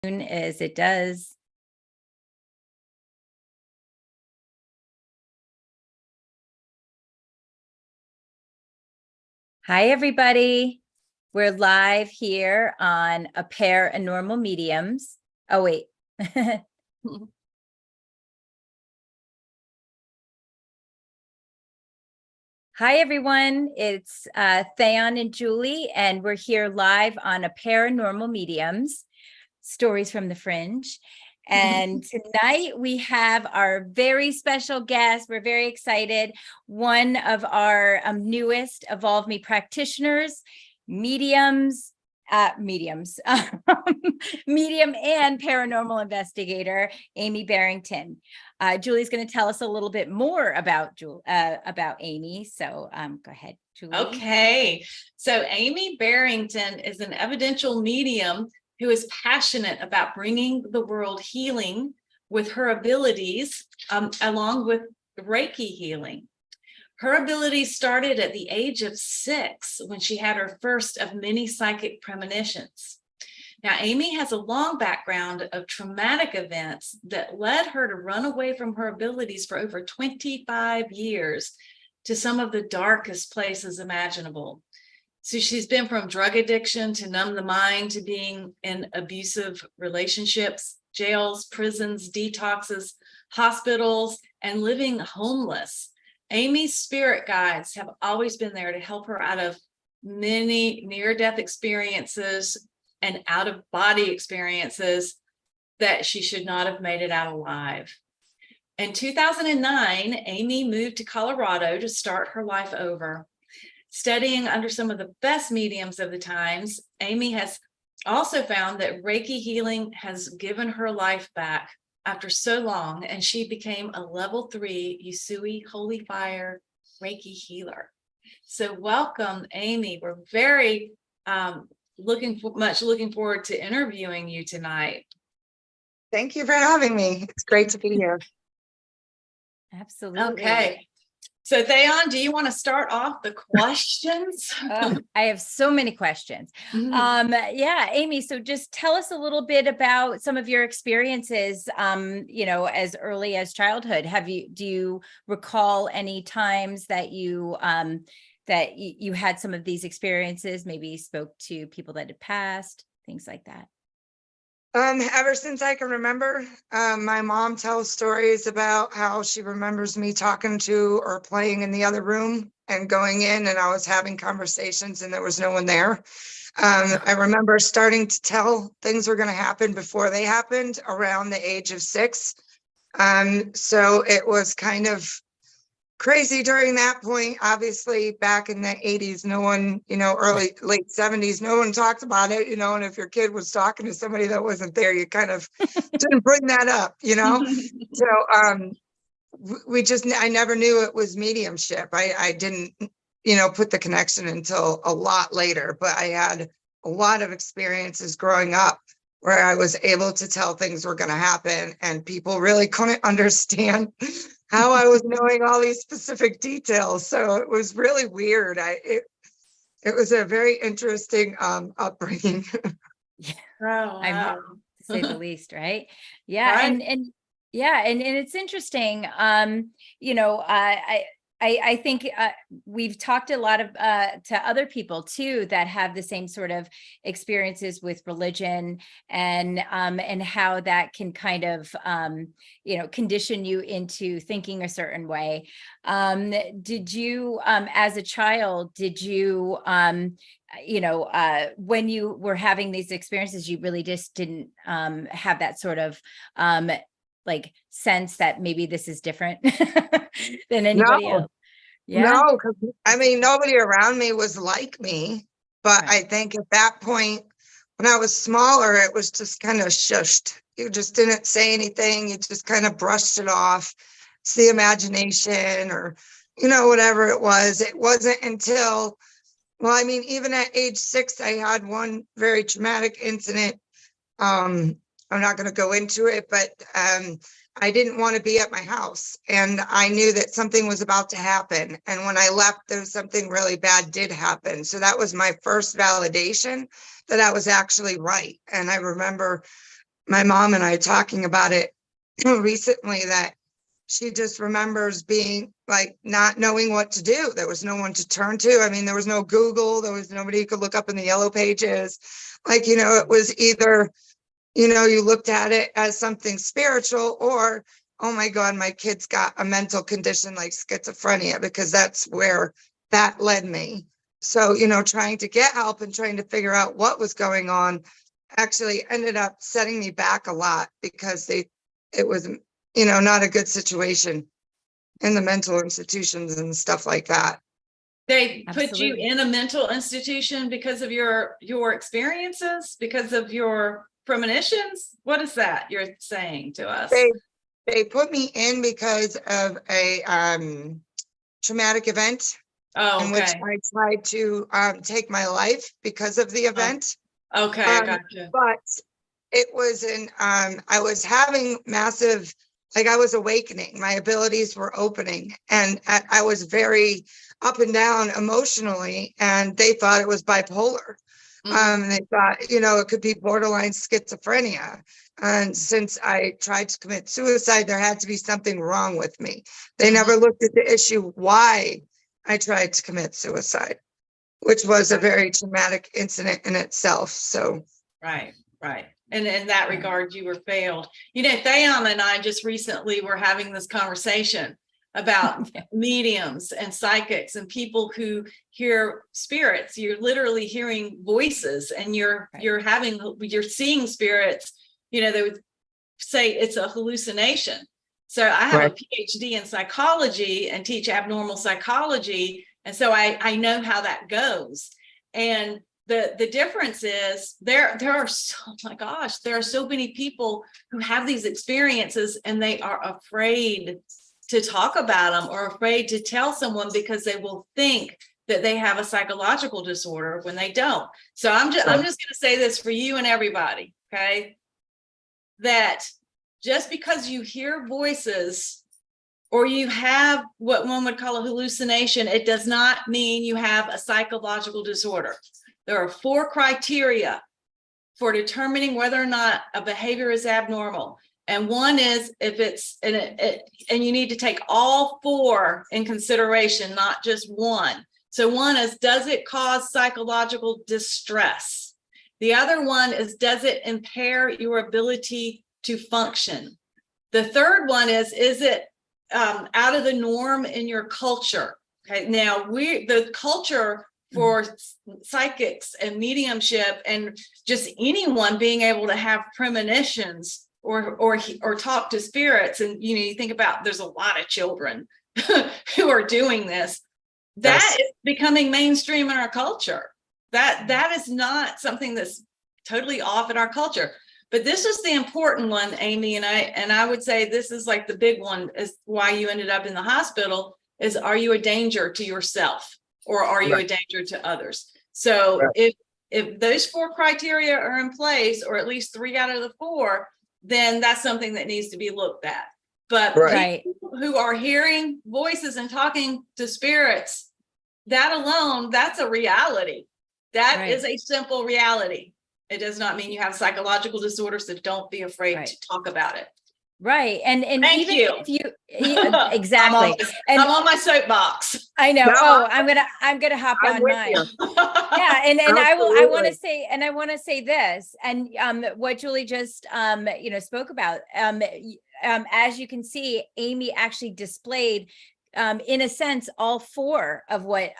As it does. Hi, everybody. We're live here on A Paranormal Mediums. Oh, wait. Hi, everyone. It's Theon and Julie, and we're here live on A Paranormal Mediums, Stories from the Fringe. And tonight we have our very special guest. We're very excited. One of our newest Evolve Me practitioners, medium and paranormal investigator, Amy Barrington. Julie's going to tell us a little bit more about Amy. So go ahead, Julie. Okay. So Amy Barrington is an evidential medium who is passionate about bringing the world healing with her abilities, along with Reiki healing. Her abilities started at the age of 6 when she had her first of many psychic premonitions. Now, Amy has a long background of traumatic events that led her to run away from her abilities for over 25 years to some of the darkest places imaginable. So she's been from drug addiction to numb the mind to being in abusive relationships, jails, prisons, detoxes, hospitals, and living homeless. Amy's spirit guides have always been there to help her out of many near-death experiences and out-of-body experiences that she should not have made it out alive. In 2009, Amy moved to Colorado to start her life over. Studying under some of the best mediums of the times, Amy has also found that Reiki healing has given her life back after so long, and she became a level 3 Usui Holy Fire Reiki healer. So welcome, Amy. We're very looking forward to interviewing you tonight. Thank you for having me. It's great to be here. Absolutely. Okay. So Theon, do you want to start off the questions? I have so many questions. Yeah, Amy, so just tell us a little bit about some of your experiences, as early as childhood. Do you recall any times that you had some of these experiences, maybe spoke to people that had passed, things like that? Ever since I can remember, my mom tells stories about how she remembers me talking to or playing in the other room and going in, and I was having conversations and there was no one there. I remember starting to tell things were going to happen before they happened around the age of 6. So it was kind of crazy during that point. Obviously back in the 80s, no one, late 70s, no one talked about it, and if your kid was talking to somebody that wasn't there, you kind of didn't bring that up, So I never knew it was mediumship. I didn't, put the connection until a lot later, but I had a lot of experiences growing up where I was able to tell things were going to happen and people really couldn't understand how I was knowing all these specific details. So it was really weird. It was a very interesting upbringing. Yeah. Oh, wow. To say the least, right? Yeah. Right. And it's interesting. I think we've talked a lot of to other people too that have the same sort of experiences with religion and how that can kind of condition you into thinking a certain way. Did you, as a child, when you were having these experiences, you really just didn't have that sort of like sense that maybe this is different than anybody else? Yeah. No, because nobody around me was like me. But Right. I think at that point, when I was smaller, it was just kind of shushed. You just didn't say anything. You just kind of brushed it off. It's the imagination or, whatever it was. It wasn't until, even at age 6, I had one very traumatic incident. I'm not going to go into it, but I didn't want to be at my house and I knew that something was about to happen. And when I left, there was something really bad did happen. So that was my first validation that I was actually right. And I remember my mom and I talking about it recently, that she just remembers being like not knowing what to do. There was no one to turn to. I mean, there was no Google, there was nobody you could look up in the yellow pages. Like, it was either, you looked at it as something spiritual, or, oh my God, my kid's got a mental condition like schizophrenia, because that's where that led me. So, trying to get help and trying to figure out what was going on actually ended up setting me back a lot, because it was, not a good situation in the mental institutions and stuff like that. They put you Absolutely. in a mental institution because of your experiences, because of your premonitions? What is that you're saying to us? They put me in because of a traumatic event Oh, in which okay. I tried to take my life because of the event. Okay, I Um, gotcha. but it was I was having massive, like, I was awakening, my abilities were opening, and I was very up and down emotionally, and they thought it was bipolar. Mhm. They thought, it could be borderline schizophrenia. And since I tried to commit suicide, there had to be something wrong with me. They Mhm. never looked at the issue why I tried to commit suicide, which was a very traumatic incident in itself. So, Right, right. And in that regard, you were failed. Thayon and I just recently were having this conversation about Yeah. mediums and psychics and people who hear spirits. You're literally hearing voices, and you're seeing spirits. They would say it's a hallucination. So I have a PhD in psychology and teach abnormal psychology. And so I know how that goes. And the difference is there are so, oh my gosh, there are so many people who have these experiences, and they are afraid to talk about them, or afraid to tell someone, because they will think that they have a psychological disorder when they don't. So I'm just going to say this for you and everybody, okay? That just because you hear voices or you have what one would call a hallucination, it does not mean you have a psychological disorder. There are 4 criteria for determining whether or not a behavior is abnormal. And one is if it's, and you need to take all 4 in consideration, not just one. So one is, does it cause psychological distress? The other one is, does it impair your ability to function? The third one is it out of the norm in your culture? Okay, now the culture for psychics and mediumship and just anyone being able to have premonitions or talk to spirits, and you think about, there's a lot of children who are doing this. That is becoming mainstream in our culture. That is not something that's totally off in our culture. But this is the important one, Amy, and I would say this is like the big one, is why you ended up in the hospital, is, are you a danger to yourself, or are you a danger to others? So if those 4 criteria are in place, or at least 3 out of the 4, then that's something that needs to be looked at. But people who are hearing voices and talking to spirits, that alone, that's a reality. That is a simple reality. It does not mean you have psychological disorders, so don't be afraid to talk about it. Right. And Thank even you. if you exactly. I'm on my soapbox. I know. No, Oh, I'm gonna hop I'm on with mine. you. Yeah, and I want Absolutely. to say, and I want to say this, and what Julie just spoke about. As you can see, Amy actually displayed, in a sense, all 4 of what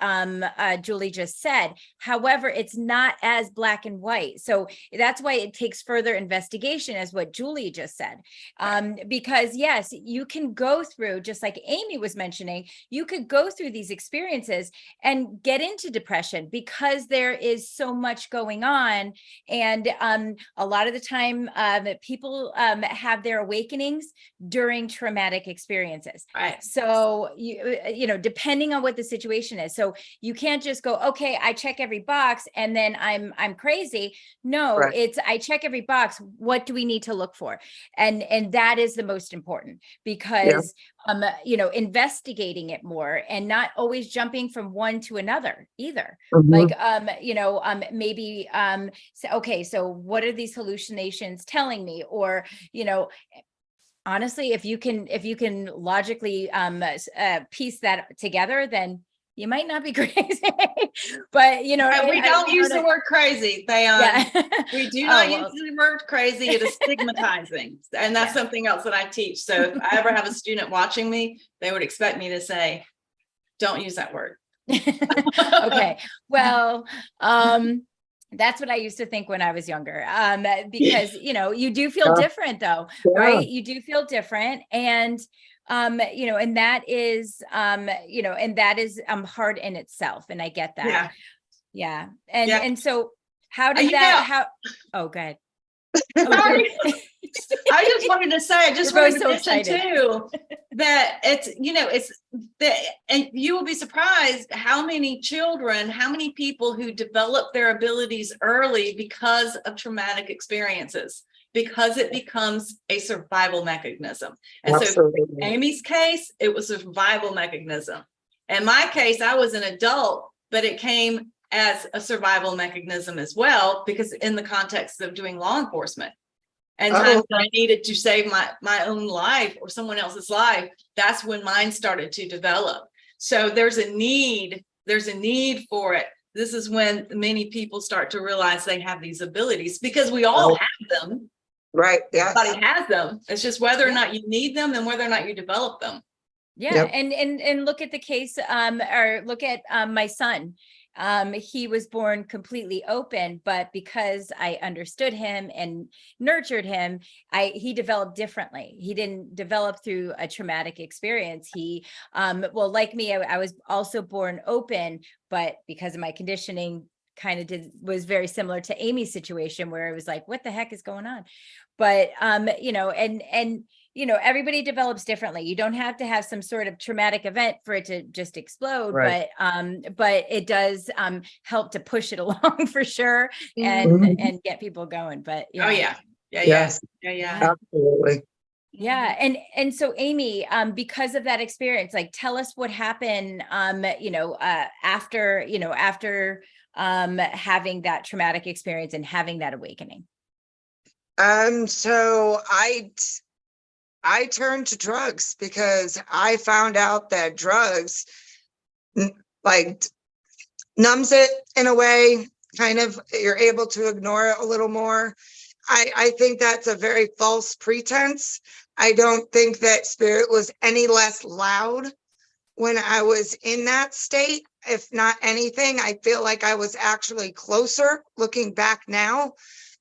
Julie just said. However, it's not as black and white. So that's why it takes further investigation, as what Julie just said. Because yes, you can go through, just like Amy was mentioning, you could go through these experiences and get into depression because there is so much going on. And a lot of the time, people have their awakenings during traumatic experiences. Right. So, depending on what the situation is. So you can't just go, okay, I check every box and then I'm crazy. No, Right. it's, I check every box. What do we need to look for? And that is the most important, because investigating it more and not always jumping from one to another either. Like, maybe, okay, so what are these hallucinations telling me? Or, honestly, if you can logically piece that together, then you might not be crazy. But we don't use the word crazy. We do not use the word crazy. It is stigmatizing, and that's something else that I teach. So if I ever have a student watching me, they would expect me to say, "Don't use that word." Okay, well, that's what I used to think when I was younger, because you do feel different though, right? You do feel different, and and that is hard in itself, and I get that. Yeah. And so how did oh, go ahead. Sorry. I just wanted to say, I just wanted to mention too, that it's that, and you will be surprised how many people who develop their abilities early because of traumatic experiences, because it becomes a survival mechanism. And Absolutely. So in Amy's case, it was a survival mechanism. In my case, I was an adult, but it came as a survival mechanism as well, because in the context of doing law enforcement and times that I needed to save my own life or someone else's life, that's when mine started to develop. So there's a need for it. This is when many people start to realize they have these abilities, because we all have them. Right. Yeah. Everybody has them. It's just whether or not you need them and whether or not you develop them. Yeah. Yep. And look at the case, or look at my son. He was born completely open, but because I understood him and nurtured him, he developed differently. He didn't develop through a traumatic experience. He, like me, I was also born open, but because of my conditioning, was very similar to Amy's situation, where it was like, what the heck is going on? But, everybody develops differently. You don't have to have some sort of traumatic event for it to just explode, but it does help to push it along for sure, and get people going. But absolutely. Yeah. And so Amy, because of that experience, like, tell us what happened, after having that traumatic experience and having that awakening. So I turned to drugs, because I found out that drugs like numbs it in a way, kind of, you're able to ignore it a little more. I think that's a very false pretense. I don't think that spirit was any less loud when I was in that state. If not anything, I feel like I was actually closer looking back now.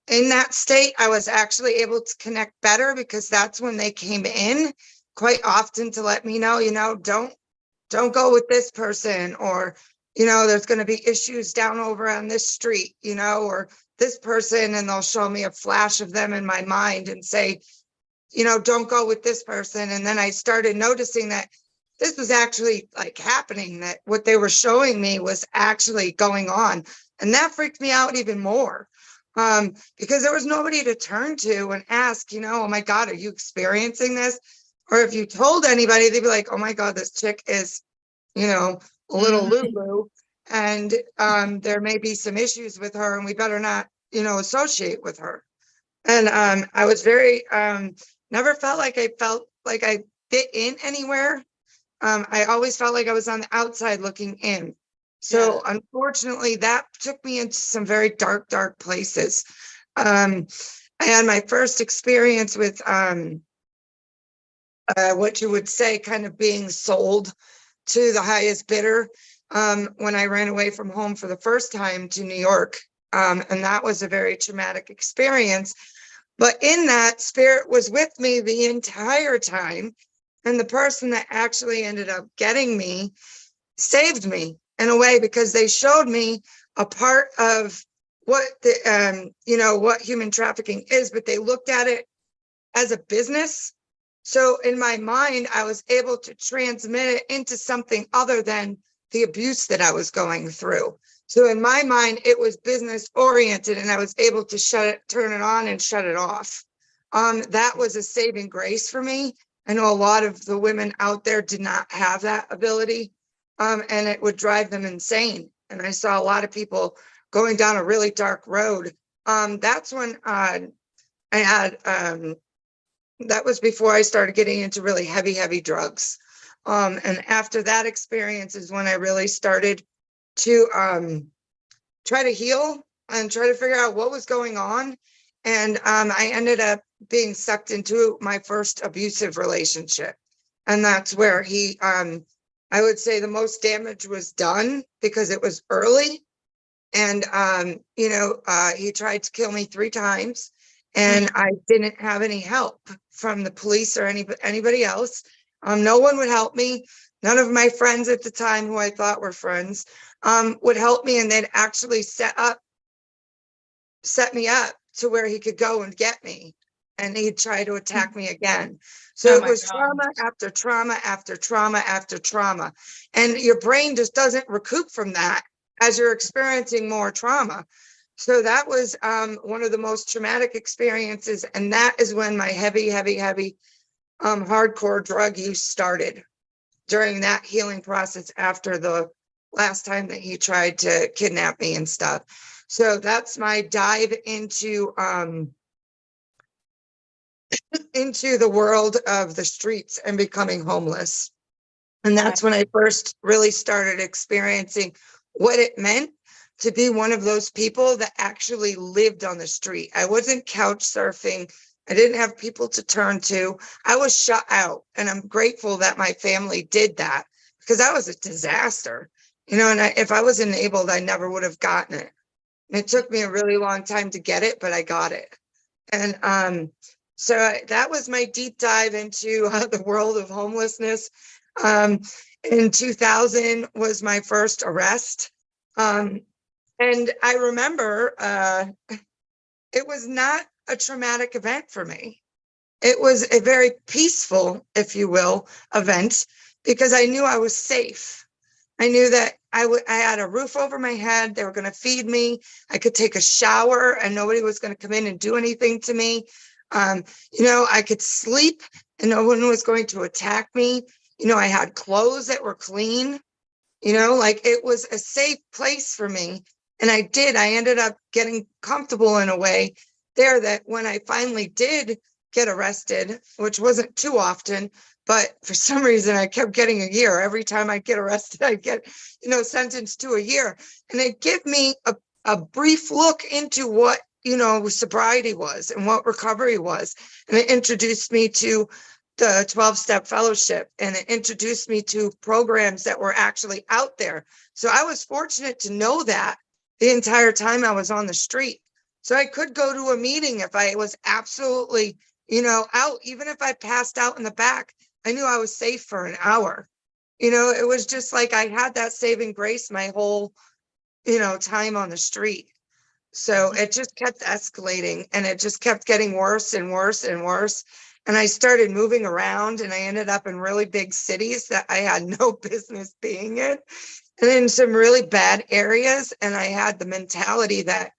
In that state, I was actually able to connect better, because that's when they came in quite often to let me know, don't go with this person, or, there's going to be issues down over on this street, or this person, and they'll show me a flash of them in my mind and say, don't go with this person. And then I started noticing that this was actually like happening, that what they were showing me was actually going on. And that freaked me out even more. Because there was nobody to turn to and ask, oh my God, are you experiencing this? Or if you told anybody, they'd be like, oh my God, this chick is, a little Lulu, and there may be some issues with her, and we better not, associate with her. And I was very, never felt like I fit in anywhere. I always felt like I was on the outside looking in. So unfortunately, that took me into some very dark, dark places. I had my first experience with what you would say kind of being sold to the highest bidder when I ran away from home for the first time to New York. And that was a very traumatic experience. But in that, spirit was with me the entire time. And the person that actually ended up getting me saved me in a way, because they showed me a part of what the what human trafficking is, but they looked at it as a business So in my mind, I was able to transmit it into something other than the abuse that I was going through. So in my mind, it was business oriented and I was able to turn it on and shut it off. That was a saving grace for me. I know a lot of the women out there did not have that ability, and it would drive them insane. And I saw a lot of people going down a really dark road. That's when I had, that was before I started getting into really heavy drugs. And after that experience is when I really started to try to heal and try to figure out what was going on. And I ended up being sucked into my first abusive relationship. And that's where I would say the most damage was done because it was early. And, he tried to kill me 3 times and I didn't have any help from the police or anybody else. No one would help me. None of my friends at the time who I thought were friends would help me, and they'd actually set me up to where he could go and get me, and he'd try to attack me again. So it was trauma after trauma after trauma after trauma, and your brain just doesn't recoup from that as you're experiencing more trauma. So that was one of the most traumatic experiences, and that is when my heavy hardcore drug use started, during that healing process after the last time that he tried to kidnap me and stuff. So that's my dive into the world of the streets and becoming homeless. And that's when I first really started experiencing what it meant to be one of those people that actually lived on the street. I wasn't couch surfing. I didn't have people to turn to. I was shut out. And I'm grateful that my family did that, because that was a disaster. And if I was enabled, I never would have gotten it. And it took me a really long time to get it, but I got it. And so that was my deep dive into the world of homelessness. In 2000 was my first arrest. And I remember it was not a traumatic event for me. It was a very peaceful, if you will, event, because I knew I was safe. I knew that I had a roof over my head. They were going to feed me. I could take a shower and nobody was going to come in and do anything to me. I could sleep and no one was going to attack me. I had clothes that were clean, like it was a safe place for me. And I ended up getting comfortable in a way there that when I finally did get arrested, which wasn't too often, but for some reason I kept getting a year. Every time I get arrested, I get, sentenced to a year. And it gave me a brief look into what, sobriety was and what recovery was. And it introduced me to the 12-step fellowship, and it introduced me to programs that were actually out there. So I was fortunate to know that the entire time I was on the street. So I could go to a meeting if I was absolutely, out. Even if I passed out in the back, I knew I was safe for an hour. It was just like I had that saving grace my whole, time on the street. So it just kept escalating and it just kept getting worse and worse and worse. And I started moving around and I ended up in really big cities that I had no business being in, and in some really bad areas. And I had the mentality that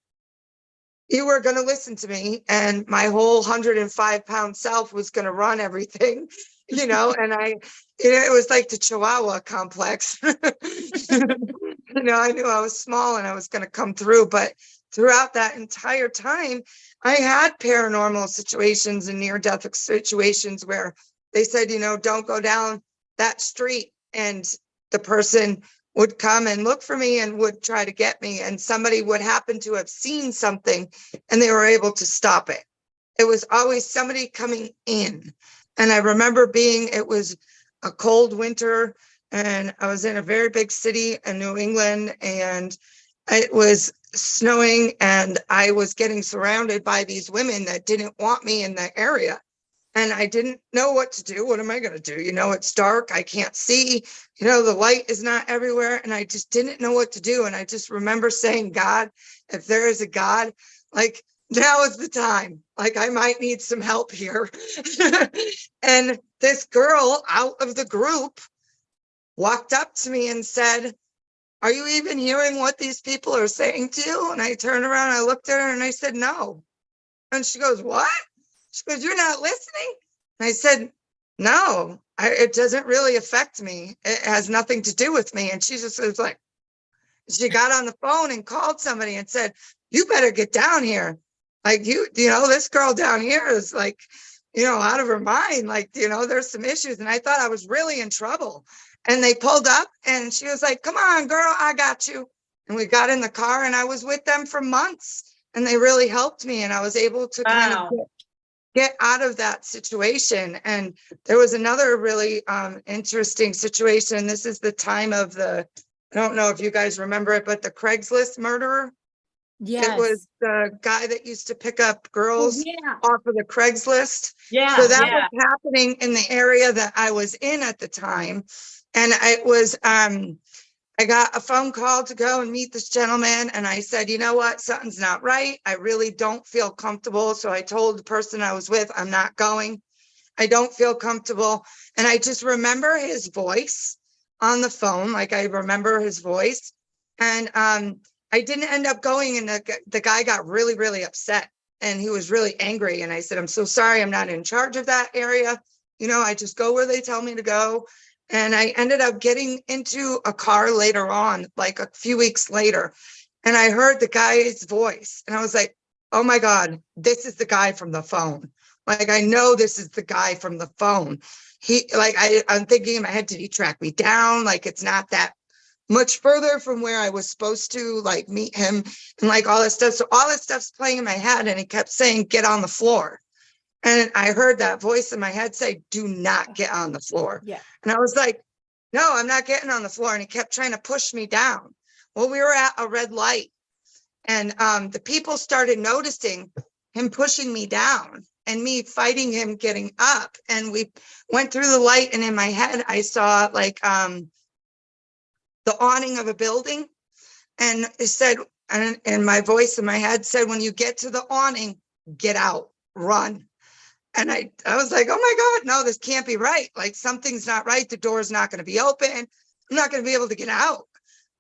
you were going to listen to me and my whole 105-pound self was going to run everything, and it was like the Chihuahua complex. I knew I was small and I was going to come through, but throughout that entire time, I had paranormal situations and near-death situations where they said, don't go down that street. And the person would come and look for me and would try to get me. And somebody would happen to have seen something and they were able to stop it. It was always somebody coming in. And I remember it was a cold winter and I was in a very big city in New England and it was snowing and I was getting surrounded by these women that didn't want me in the area. And I didn't know what to do. What am I going to do? It's dark. I can't see, the light is not everywhere. And I just didn't know what to do. And I just remember saying, God, if there is a God, like, now is the time. Like, I might need some help here. And this girl out of the group walked up to me and said, are you even hearing what these people are saying to you? And I turned around, I looked at her and I said, no. And she goes, what? She goes, you're not listening? And I said, no, it doesn't really affect me. It has nothing to do with me. And she just was like, she got on the phone and called somebody and said, you better get down here. Like, you know, this girl down here is like, you know, out of her mind. Like, you know, there's some issues. And I thought I was really in trouble. And they pulled up and she was like, come on, girl, I got you. And we got in the car and I was with them for months and they really helped me. And I was able to kind of get out of that situation. And there was another really interesting situation. This is the time of I don't know if you guys remember it, but the Craigslist murderer. It was the guy that used to pick up girls off of the Craigslist. So that was happening in the area that I was in at the time. And it was, I got a phone call to go and meet this gentleman. And I said, you know what, something's not right. I really don't feel comfortable. So I told the person I was with, I'm not going. I don't feel comfortable. And I just remember his voice on the phone. Like, I remember his voice. And I didn't end up going. And the guy got really, really upset. And he was really angry. And I said, I'm so sorry. I'm not in charge of that area. You know, I just go where they tell me to go. And I ended up getting into a car later on, like a few weeks later. And I heard the guy's voice. And I was like, oh my God, this is the guy from the phone. Like, I know this is the guy from the phone. I'm thinking in my head, did he track me down? Like, it's not that much further from where I was supposed to like meet him and like all this stuff. So all this stuff's playing in my head. And he kept saying, get on the floor. And I heard that voice in my head say, do not get on the floor. Yeah. And I was like, no, I'm not getting on the floor. And he kept trying to push me down. Well, we were at a red light and the people started noticing him pushing me down and me fighting him getting up. And we went through the light and in my head, I saw like the awning of a building. And it said, and my voice in my head said, when you get to the awning, get out, run. And I was like, oh my God, no, this can't be right. Like, something's not right. The door is not going to be open. I'm not going to be able to get out.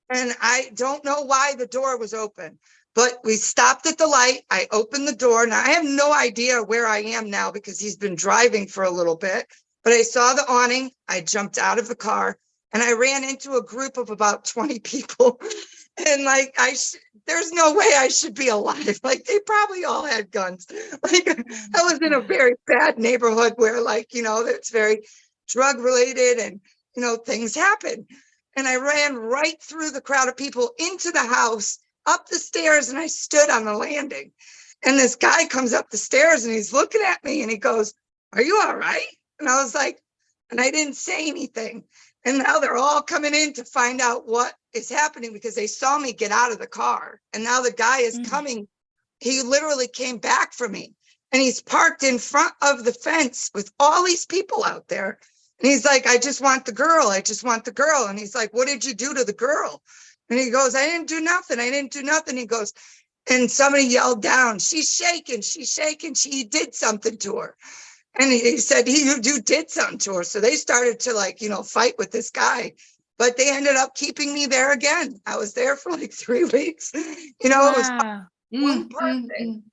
And I don't know why the door was open, but we stopped at the light. I opened the door. Now I have no idea where I am now because he's been driving for a little bit, but I saw the awning. I jumped out of the car and I ran into a group of about 20 people. And like, there's no way I should be alive. Like, they probably all had guns. Like, I was in a very bad neighborhood where, like, you know, it's very drug related and, you know, things happen. And I ran right through the crowd of people into the house, up the stairs, and I stood on the landing. And this guy comes up the stairs and he's looking at me and he goes, are you all right? And I was like, and I didn't say anything. And now they're all coming in to find out what is happening because they saw me get out of the car. And now the guy is coming. He literally came back for me and he's parked in front of the fence with all these people out there. And he's like, I just want the girl. I just want the girl. And he's like, what did you do to the girl? And he goes, I didn't do nothing. I didn't do nothing. He goes, and somebody yelled down, she's shaking. She's shaking. She did something to her. And he said, you did something to her. So they started to, like, you know, fight with this guy, but they ended up keeping me there again. I was there for like 3 weeks. You know, It was one person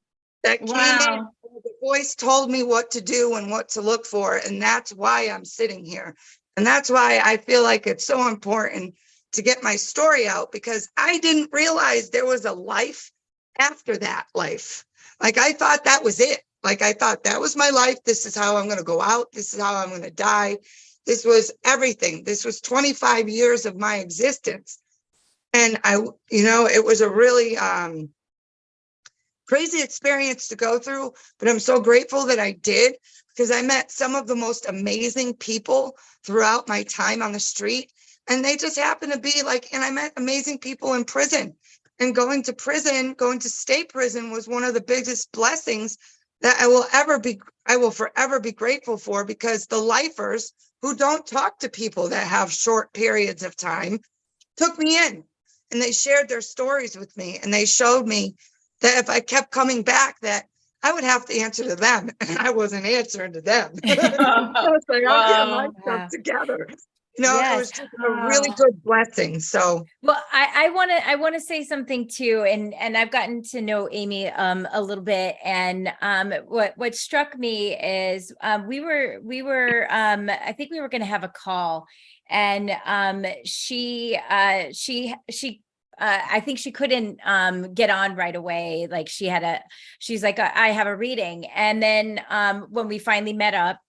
that came in. The voice told me what to do and what to look for. And that's why I'm sitting here. And that's why I feel like it's so important to get my story out, because I didn't realize there was a life after that life. Like, I thought that was it. Like, I thought that was my life. This is how I'm going to go out. This is how I'm going to die. This was everything. This was 25 years of my existence. And you know, it was a really crazy experience to go through, but I'm so grateful that I did, because I met some of the most amazing people throughout my time on the street. And they just happened to be like, and I met amazing people in prison. And going to state prison was one of the biggest blessings that I will forever be grateful for, because the lifers who don't talk to people that have short periods of time took me in and they shared their stories with me and they showed me that if I kept coming back, that I would have to answer to them, and I wasn't answering to them. I was like, I'll get my Wow. stuff Wow. together. You know, it Yes. was just a really good blessing. So Well, I want to say something too, and I've gotten to know Amy a little bit, and what struck me is we were I think we were going to have a call, and I think she couldn't get on right away. Like she's like, I have a reading, and then when we finally met up,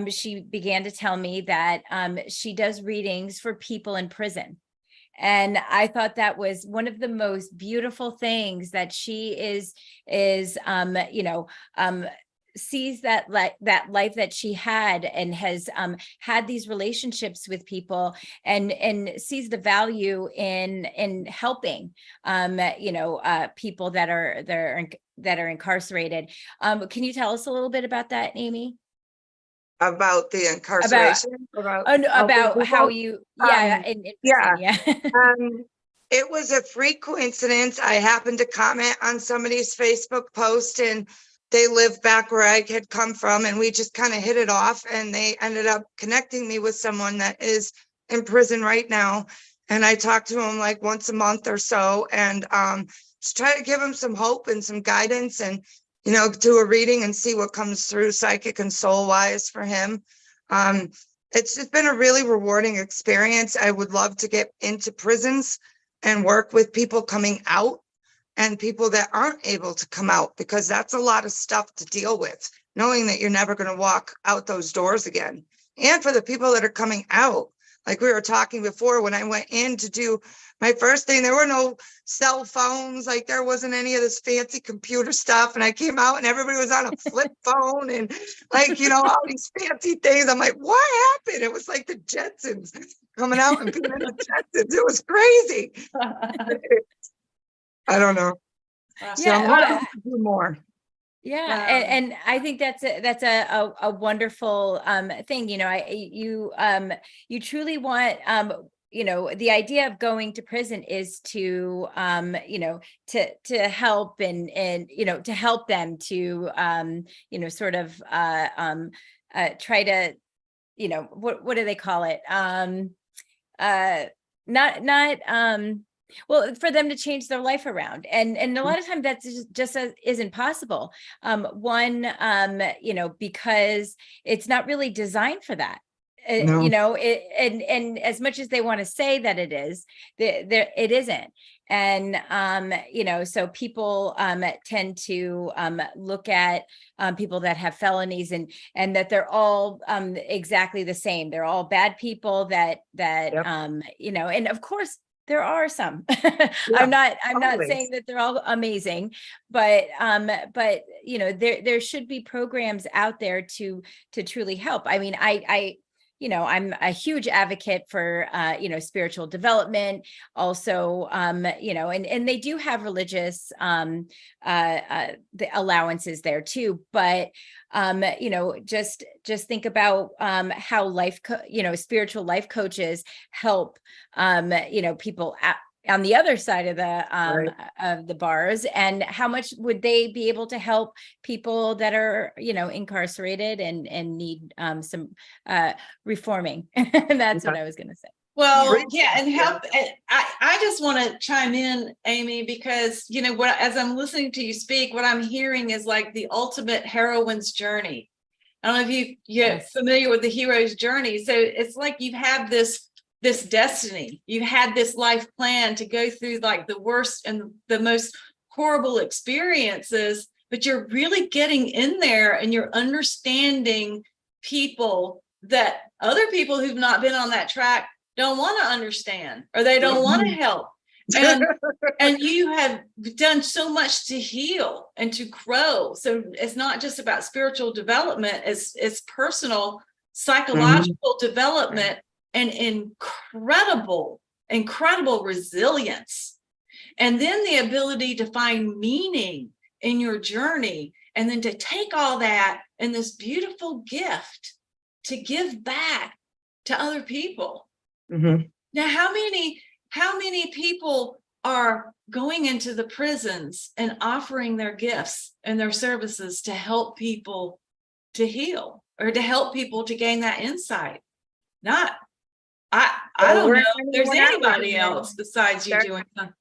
she began to tell me that she does readings for people in prison. And I thought that was one of the most beautiful things, that she sees that life that she had, and has had these relationships with people, and sees the value in helping people that are incarcerated. Can you tell us a little bit about that, Amy? about the incarceration, about helping About how people. you, Um, in yeah. prison, yeah. It was a freak coincidence. I happened to comment on somebody's Facebook post, and they live back where I had come from, and we just kind of hit it off, and they ended up connecting me with someone that is in prison right now. And I talk to him like once a month or so, and just try to give him some hope and some guidance, and do a reading and see what comes through psychic and soul wise for him. It's just been a really rewarding experience. I would love to get into prisons and work with people coming out and people that aren't able to come out, because that's a lot of stuff to deal with, knowing that you're never going to walk out those doors again. And for the people that are coming out, like we were talking before, when I went in to do my first thing, there were no cell phones, like there wasn't any of this fancy computer stuff. And I came out and everybody was on a flip phone and all these fancy things. I'm like, what happened? It was like the Jetsons coming out and being in the Jetsons. It was crazy. I don't know. So I'm hoping to do more. Yeah, and I think that's a wonderful thing. You truly want the idea of going to prison is to to help, and to help them to sort of try to what do they call it, well, for them to change their life around. And a lot of times that just isn't possible. Because it's not really designed for that. No. And as much as they want to say that it is, it isn't. And so people tend to look at people that have felonies, and that they're all exactly the same. They're all bad people that Yep. and of course there are some. Yeah, I'm not always. saying that they're all amazing, but there should be programs out there to truly help. I mean, I'm a huge advocate for spiritual development also, and they do have religious the allowances there too, but just think about how spiritual life coaches help people on the other side of the bars, and how much would they be able to help people that are incarcerated and need some reforming. And that's what I was going to say. Well, yeah, and help. I just want to chime in, Amy, because as I'm listening to you speak, what I'm hearing is like the ultimate heroine's journey. I don't know if you're Yes. familiar with the hero's journey. So it's like you have this destiny. You had this life plan to go through like the worst and the most horrible experiences, but you're really getting in there and you're understanding people that other people who've not been on that track don't want to understand, or they don't want to help. And you have done so much to heal and to grow. So it's not just about spiritual development, it's personal psychological development and incredible resilience. And then the ability to find meaning in your journey, and then to take all that and this beautiful gift to give back to other people. Mm-hmm. Now, how many people are going into the prisons and offering their gifts and their services to help people to heal, or to help people to gain that insight. Not, I don't know if there's anybody else besides you doing something.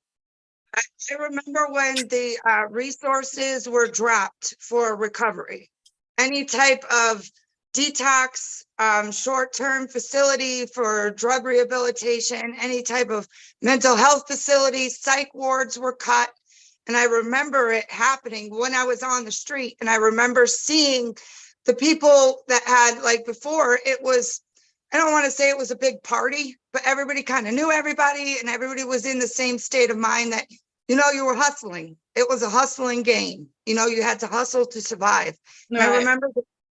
I remember when the resources were dropped for recovery, any type of detox, short-term facility for drug rehabilitation, any type of mental health facility, psych wards were cut. And I remember it happening when I was on the street. And I remember seeing the people that had, like, before it was, I don't want to say it was a big party, but everybody kind of knew everybody and everybody was in the same state of mind that, you know, you were hustling. It was a hustling game. You know, you had to hustle to survive. And I remember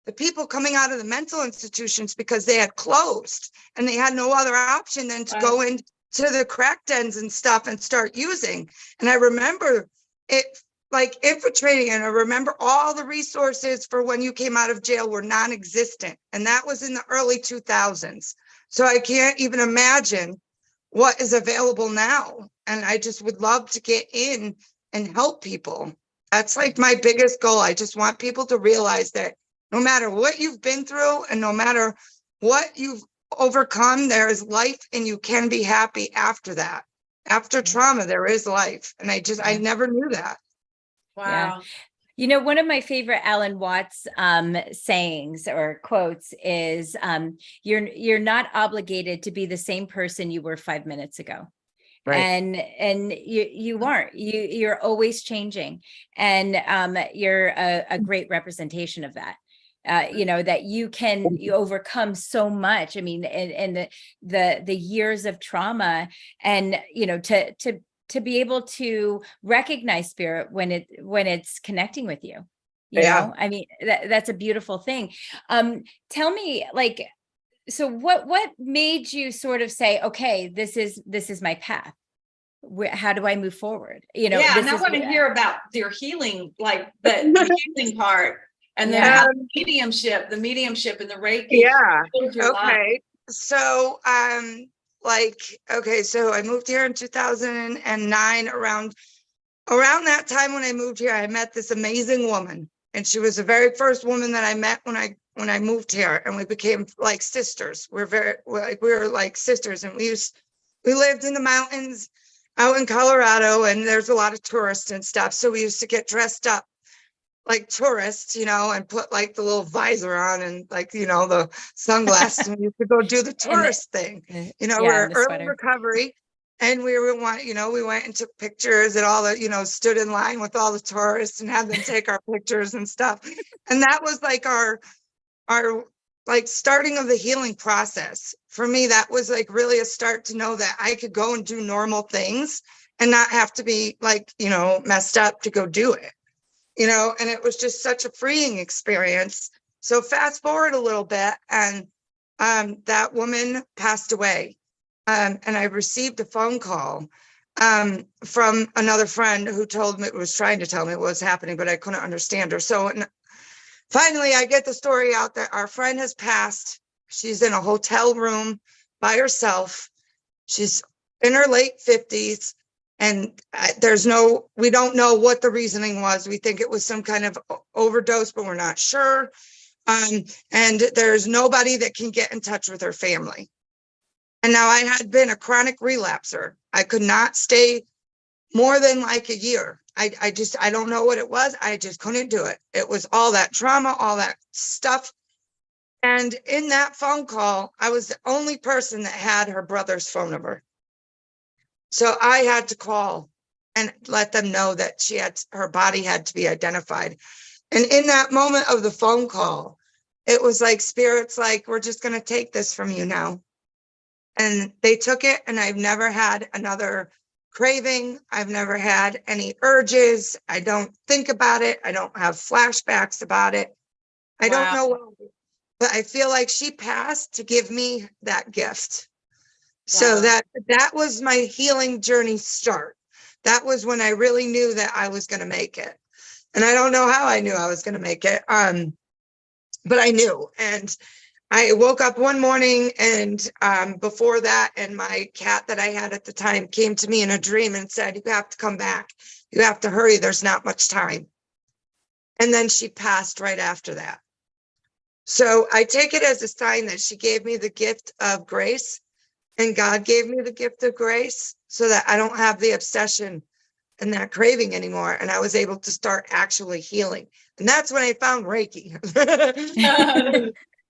the people coming out of the mental institutions because they had closed and they had no other option than to go into the crack dens and stuff and start using. And I remember it like infiltrating, and I remember all the resources for when you came out of jail were non-existent. And that was in the early 2000s. So I can't even imagine what is available now. And I just would love to get in and help people. That's like my biggest goal. I just want people to realize that no matter what you've been through and no matter what you've overcome, there is life and you can be happy after that. After trauma, there is life. And I never knew that. Wow. Yeah. You know, one of my favorite Alan Watts sayings or quotes is, you're not obligated to be the same person you were 5 minutes ago. Right. And you aren't, you're always changing. And you're a great representation of that. You know, that you overcome so much. I mean, and the years of trauma, and, you know, to be able to recognize spirit when it's connecting with you, you know, I mean, that's a beautiful thing. Tell me, like, so what made you sort of say, okay, this is my path? How do I move forward? You know, and I want to hear about your healing, like the healing part, and then how the mediumship and the Reiki. Yeah. Okay. So, so I moved here in 2009. Around that time when I moved here, I met this amazing woman, and she was the very first woman that I met when I moved here, and we became like sisters. We were like sisters, and we lived in the mountains out in Colorado, and there's a lot of tourists and stuff. So we used to get dressed up like tourists, you know, and put like the little visor on and like, you know, the sunglasses, and we used to go do the tourist thing. You know, we're early sweater. Recovery, and we went and took pictures and all the, you know, stood in line with all the tourists and had them take our pictures and stuff. And that was like our like starting of the healing process. For me, that was like really a start to know that I could go and do normal things and not have to be like, you know, messed up to go do it. You know, and it was just such a freeing experience. So fast forward a little bit, and that woman passed away. And I received a phone call from another friend who was trying to tell me what was happening, but I couldn't understand her. So finally, I get the story out that our friend has passed. She's in a hotel room by herself. She's in her late 50s. And we don't know what the reasoning was. We think it was some kind of overdose, but we're not sure. And there's nobody that can get in touch with her family. And now I had been a chronic relapser. I could not stay more than like a year. I don't know what it was. I just couldn't do it. It was all that trauma, all that stuff. And in that phone call, I was the only person that had her brother's phone number. So I had to call and let them know that her body had to be identified. And in that moment of the phone call, it was like spirit's like, we're just going to take this from you now. And they took it, and I've never had another craving. I've never had any urges. I don't think about it. I don't have flashbacks about it. I don't know why, but I feel like she passed to give me that gift. So that was my healing journey start. That was when I really knew that I was going to make it. And I don't know how I knew I was going to make it. But I knew. And I woke up one morning and before that, and my cat that I had at the time came to me in a dream and said, "You have to come back. You have to hurry. There's not much time." And then she passed right after that. So I take it as a sign that she gave me the gift of grace, and God gave me the gift of grace so that I don't have the obsession and that craving anymore. And I was able to start actually healing. And that's when I found Reiki.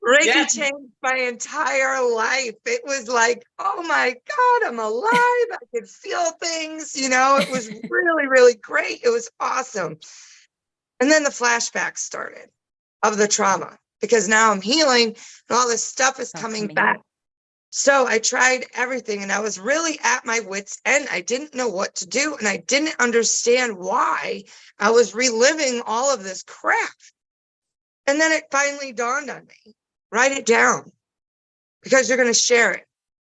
Reiki Yeah. changed my entire life. It was like, oh my God, I'm alive. I could feel things, it was really, really great. It was awesome. And then the flashbacks started of the trauma because now I'm healing and all this stuff is All coming coming back. up. So I tried everything and I was really at my wit's end. I didn't know what to do and I didn't understand why I was reliving all of this crap. And then it finally dawned on me, write it down because you're going to share it.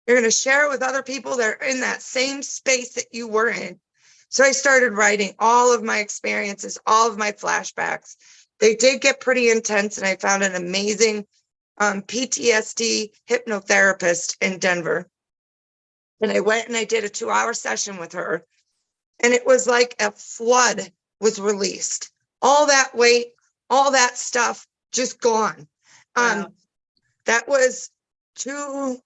You're going to share it with other people that are in that same space that you were in. So I started writing all of my experiences, all of my flashbacks. They did get pretty intense and I found an amazing PTSD hypnotherapist in Denver. And I went and I did a 2-hour session with her. And it was like a flood was released. All that weight, all that stuff just gone. Wow. That was 2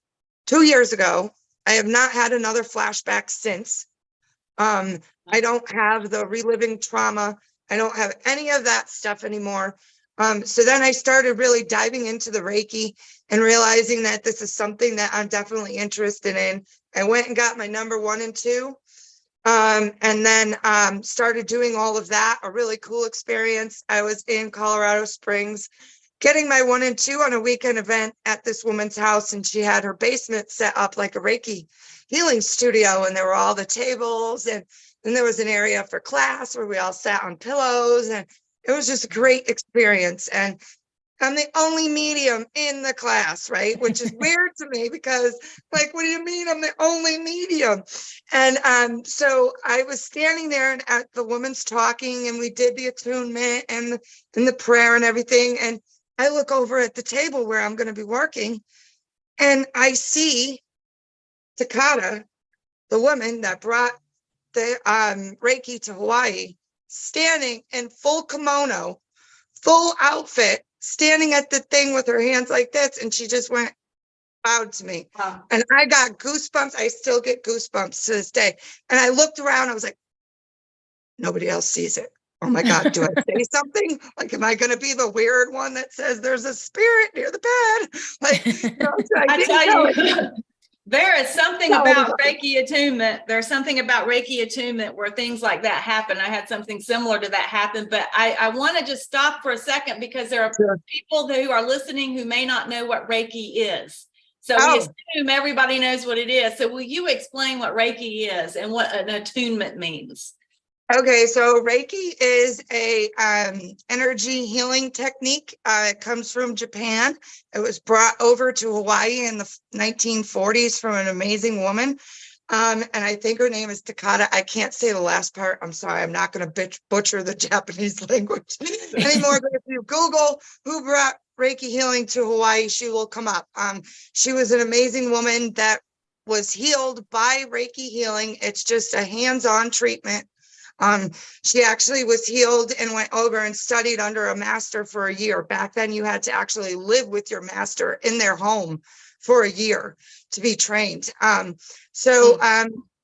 years ago. I have not had another flashback since. I don't have the reliving trauma. I don't have any of that stuff anymore. So then I started really diving into the Reiki and realizing that this is something that I'm definitely interested in. I went and got my number 1 and 2. And then started doing all of that, a really cool experience. I was in Colorado Springs getting my 1 and 2 on a weekend event at this woman's house, and she had her basement set up like a Reiki healing studio, and there were all the tables, and then there was an area for class where we all sat on pillows, and it was just a great experience. And I'm the only medium in the class, right? Which is weird to me because, like, what do you mean I'm the only medium? And so I was standing there and at the woman's talking, and we did the attunement and the prayer and everything. And I look over at the table where I'm going to be working, and I see Takata, the woman that brought the Reiki to Hawaii, standing in full kimono, full outfit, standing at the thing with her hands like this, and she just bowed to me. Wow. And I got goosebumps. I still get goosebumps to this day. And I looked around, I was like, nobody else sees it. Oh my God, do I say something? Like, am I going to be the weird one that says there's a spirit near the bed? Like, so I I didn't tell it. you, there is something Tell about everybody. Reiki attunement. There's something about Reiki attunement where things like that happen. I had something similar to that happen, but I want to just stop for a second because there are Sure. people who are listening who may not know what Reiki is. So we Oh. assume everybody knows what it is. So will you explain what Reiki is and what an attunement means? Okay, so Reiki is a energy healing technique. It comes from Japan. It was brought over to Hawaii in the 1940s from an amazing woman. And I think her name is Takata. I can't say the last part. I'm sorry. I'm not going to butcher the Japanese language anymore. But if you Google who brought Reiki healing to Hawaii, she will come up. She was an amazing woman that was healed by Reiki healing. It's just a hands-on treatment. She actually was healed and went over and studied under a master for a year. Back then, you had to actually live with your master in their home for a year to be trained.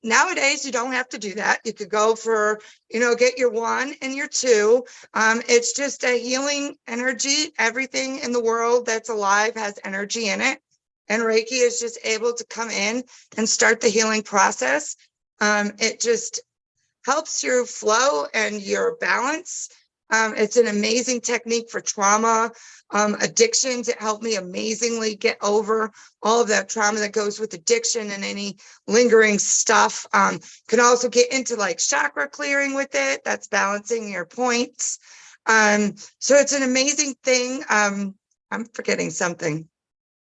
Nowadays, you don't have to do that. You could go for, get your 1 and your 2. It's just a healing energy. Everything in the world that's alive has energy in it. And Reiki is just able to come in and start the healing process. It just helps your flow and your balance. It's an amazing technique for trauma, addictions. It helped me amazingly get over all of that trauma that goes with addiction and any lingering stuff. Can also get into like chakra clearing with it. That's balancing your points. So it's an amazing thing. I'm forgetting something.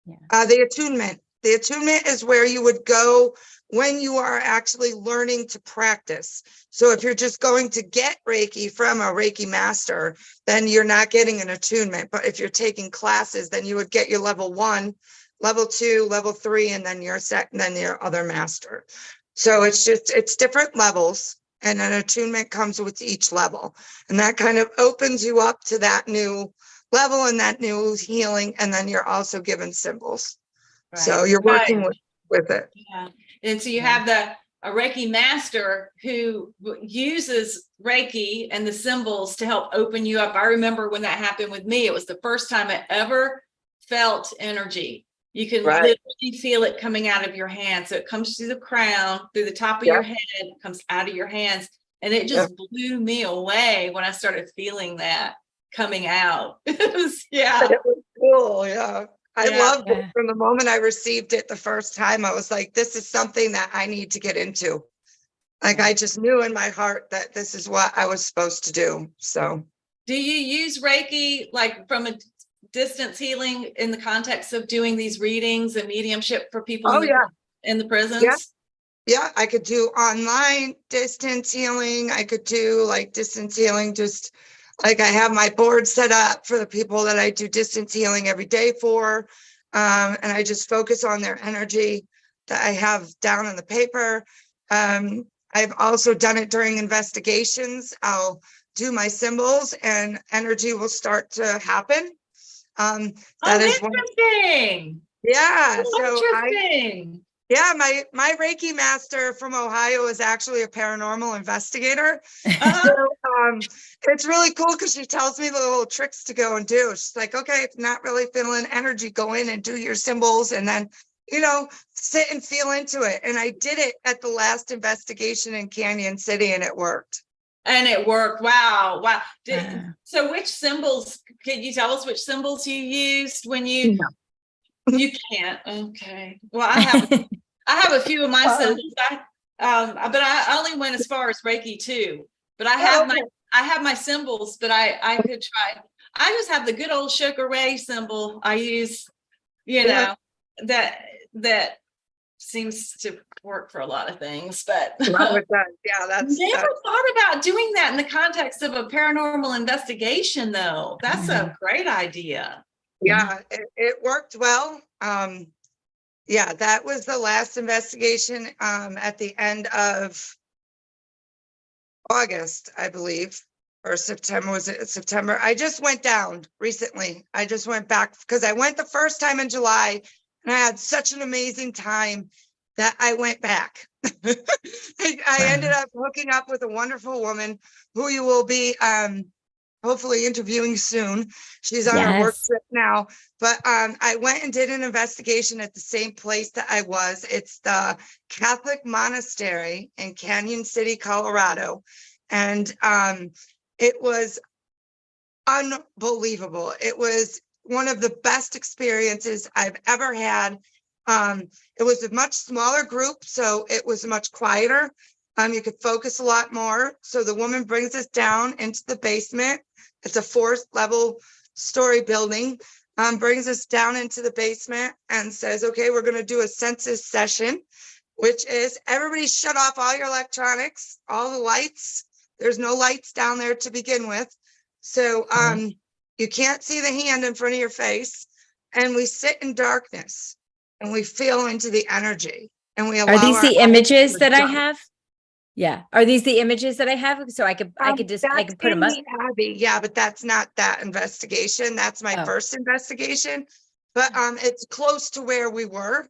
Yeah. The attunement. The attunement is where you would go when you are actually learning to practice. So if you're just going to get Reiki from a Reiki master, then you're not getting an attunement. But if you're taking classes, then you would get your level 1, level 2, level 3, and then then your other master. So it's different levels, and an attunement comes with each level. And that kind of opens you up to that new level and that new healing. And then you're also given symbols. So you're working with it. Yeah. And so you have a Reiki master who uses Reiki and the symbols to help open you up. I remember when that happened with me, it was the first time I ever felt energy. You can literally feel it coming out of your hand. So it comes through the crown, through the top of your head, comes out of your hands. And it just blew me away when I started feeling that coming out. It was, It was cool. Yeah. I loved it. From the moment I received it the first time, I was like, this is something that I need to get into. Like, I just knew in my heart that this is what I was supposed to do. So do you use Reiki like from a distance healing in the context of doing these readings and mediumship for people in the prisons? Yeah, I could do online distance healing. I could do like distance healing, just like I have my board set up for the people that I do distance healing every day for. And I just focus on their energy that I have down on the paper. I've also done it during investigations. I'll do my symbols and energy will start to happen. That is interesting. Interesting. My Reiki master from Ohio is actually a paranormal investigator. So it's really cool because she tells me the little tricks to go and do. She's like, okay, if you're not really feeling energy, go in and do your symbols and then, sit and feel into it. And I did it at the last investigation in Canyon City and it worked. Wow. So which symbols, can you tell us which symbols you used when you... No. You can't. Okay. Well, I have a few of my symbols. But I only went as far as Reiki 2. But I have my symbols, but I could try. I just have the good old Sugar Ray symbol. I use, that seems to work for a lot of things. But it does. Yeah, never thought about doing that in the context of a paranormal investigation, though. That's a great idea. Yeah, it worked well. That was the last investigation at the end of August, I believe, or September. Was it September? I just went down recently. I just went back because I went the first time in July and I had such an amazing time that I went back. I ended up hooking up with a wonderful woman who you will be hopefully interviewing soon. She's on her work trip now, but I went and did an investigation at the same place that I was. It's the Catholic Monastery in Canyon City, Colorado. And it was unbelievable. It was one of the best experiences I've ever had. It was a much smaller group, so it was much quieter. You could focus a lot more. So the woman brings us down into the basement. It's a 4th level story building, brings us down into the basement and says, okay, we're going to do a census session, which is everybody shut off all your electronics, all the lights. There's no lights down there to begin with. So you can't see the hand in front of your face. And we sit in darkness and we feel into the energy. And we allow. Are these the images that I have? Yeah. Are these the images that I have? So I could put them up. Abby. Yeah, but that's not that investigation. That's my first investigation. But it's close to where we were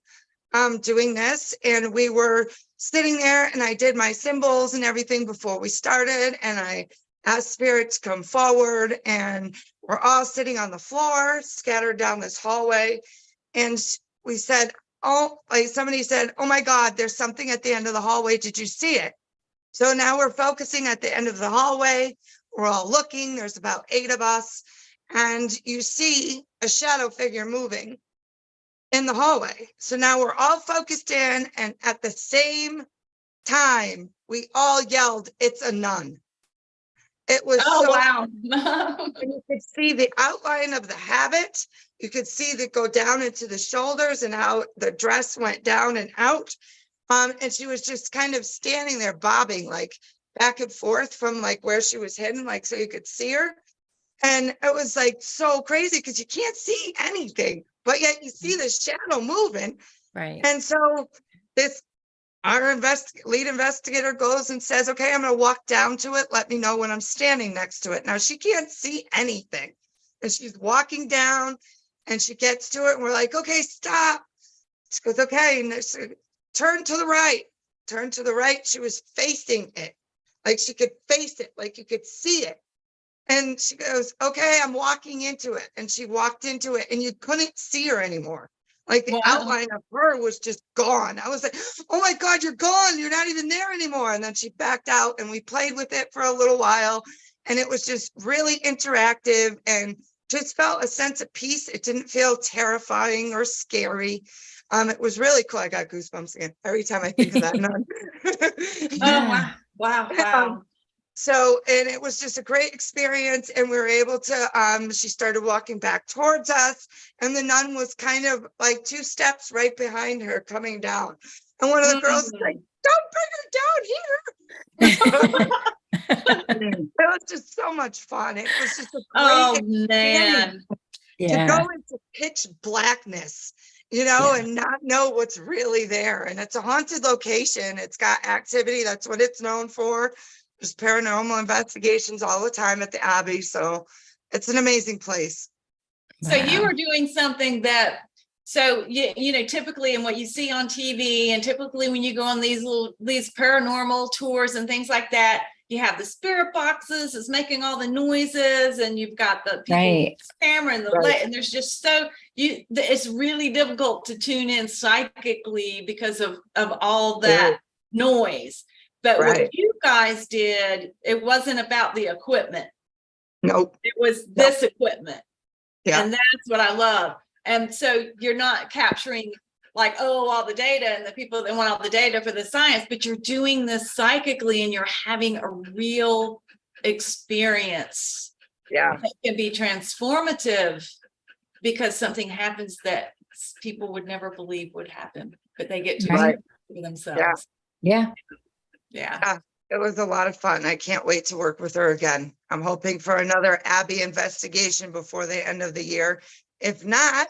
doing this. And we were sitting there and I did my symbols and everything before we started. And I asked spirit to come forward and we're all sitting on the floor, scattered down this hallway. And we said, somebody said, oh my God, there's something at the end of the hallway. Did you see it? So now we're focusing at the end of the hallway. We're all looking. There's about 8 of us. And you see a shadow figure moving in the hallway. So now we're all focused in. And at the same time, we all yelled, it's a nun. It was Oh, so, wow. and you could see the outline of the habit. You could see that go down into the shoulders and how the dress went down and out. And she was just kind of standing there bobbing like back and forth from like where she was hidden, like so you could see her. And it was like so crazy because you can't see anything, but yet you see the shadow moving. Right. And so this our lead investigator goes and says, okay, I'm going to walk down to it. Let me know when I'm standing next to it. Now she can't see anything. And she's walking down and she gets to it. And we're like, okay, stop. She goes, okay. And I said, turn to the right. Turn to the right. She was facing it. Like she could face it, like you could see it. And she goes, okay, I'm walking into it. And she walked into it and you couldn't see her anymore. Like the Wow. outline of her was just gone. I was like, oh my God, you're gone. You're not even there anymore. And then she backed out and we played with it for a little while. And it was just really interactive and just felt a sense of peace. It didn't feel terrifying or scary. It was really cool. I got goosebumps again every time I think of that nun. Oh, wow. Wow. Wow. So, and it was just a great experience. And we were able to, she started walking back towards us and the nun was kind of like 2 steps right behind her coming down. And one of the girls was like, don't bring her down here. It was just so much fun. It was just a Oh, great man. to go into pitch blackness, you know, and not know what's really there. And it's a haunted location. It's got activity. That's what it's known for. There's paranormal investigations all the time at the Abbey. So it's an amazing place. So you were doing something that, so you know, typically in what you see on TV and typically when you go on these paranormal tours and things like that, you have the spirit boxes, it's making all the noises and you've got the people with the camera and the light, and there's just it's really difficult to tune in psychically because of all that noise. But what you guys did, it wasn't about the equipment. Nope. It was this equipment. Yeah. And that's what I love. And so you're not capturing like, oh, all the data and the people that want all the data for the science, but you're doing this psychically and you're having a real experience. Yeah. It can be transformative because something happens that people would never believe would happen, but they get to experience for themselves. Yeah. It was a lot of fun. I can't wait to work with her again. I'm hoping for another Abbey investigation before the end of the year. If not,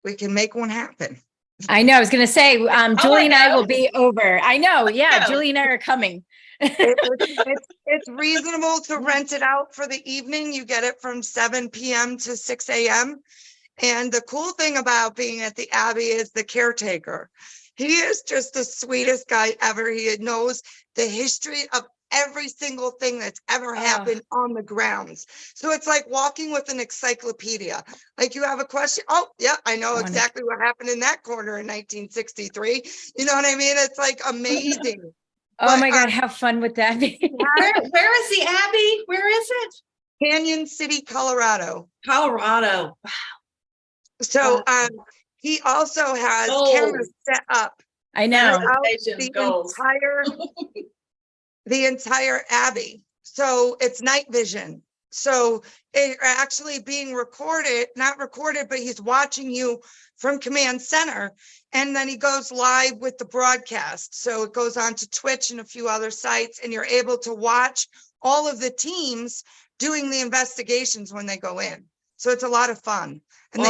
we can make one happen. I know. I was going to say, Julie and I will be over. I know. Yeah. Julie and I are coming. It's reasonable to rent it out for the evening. You get it from 7 p.m. to 6 a.m. And the cool thing about being at the Abbey is the caretaker. He is just the sweetest guy ever. He knows the history of every single thing that's ever happened on the grounds. So it's like walking with an encyclopedia. Like you have a question. Oh, yeah, I know exactly what happened in that corner in 1963. You know what I mean? It's like amazing. Oh my God, how fun would that be? Where is the Abbey? Where is it? Canyon City, Colorado. Colorado. Wow. So he also has cameras set up. I know. The entire Abbey. So it's night vision. So it's actually being recorded, not recorded, but he's watching you from command center. And then he goes live with the broadcast. So it goes on to Twitch and a few other sites, and you're able to watch all of the teams doing the investigations when they go in. So it's a lot of fun. And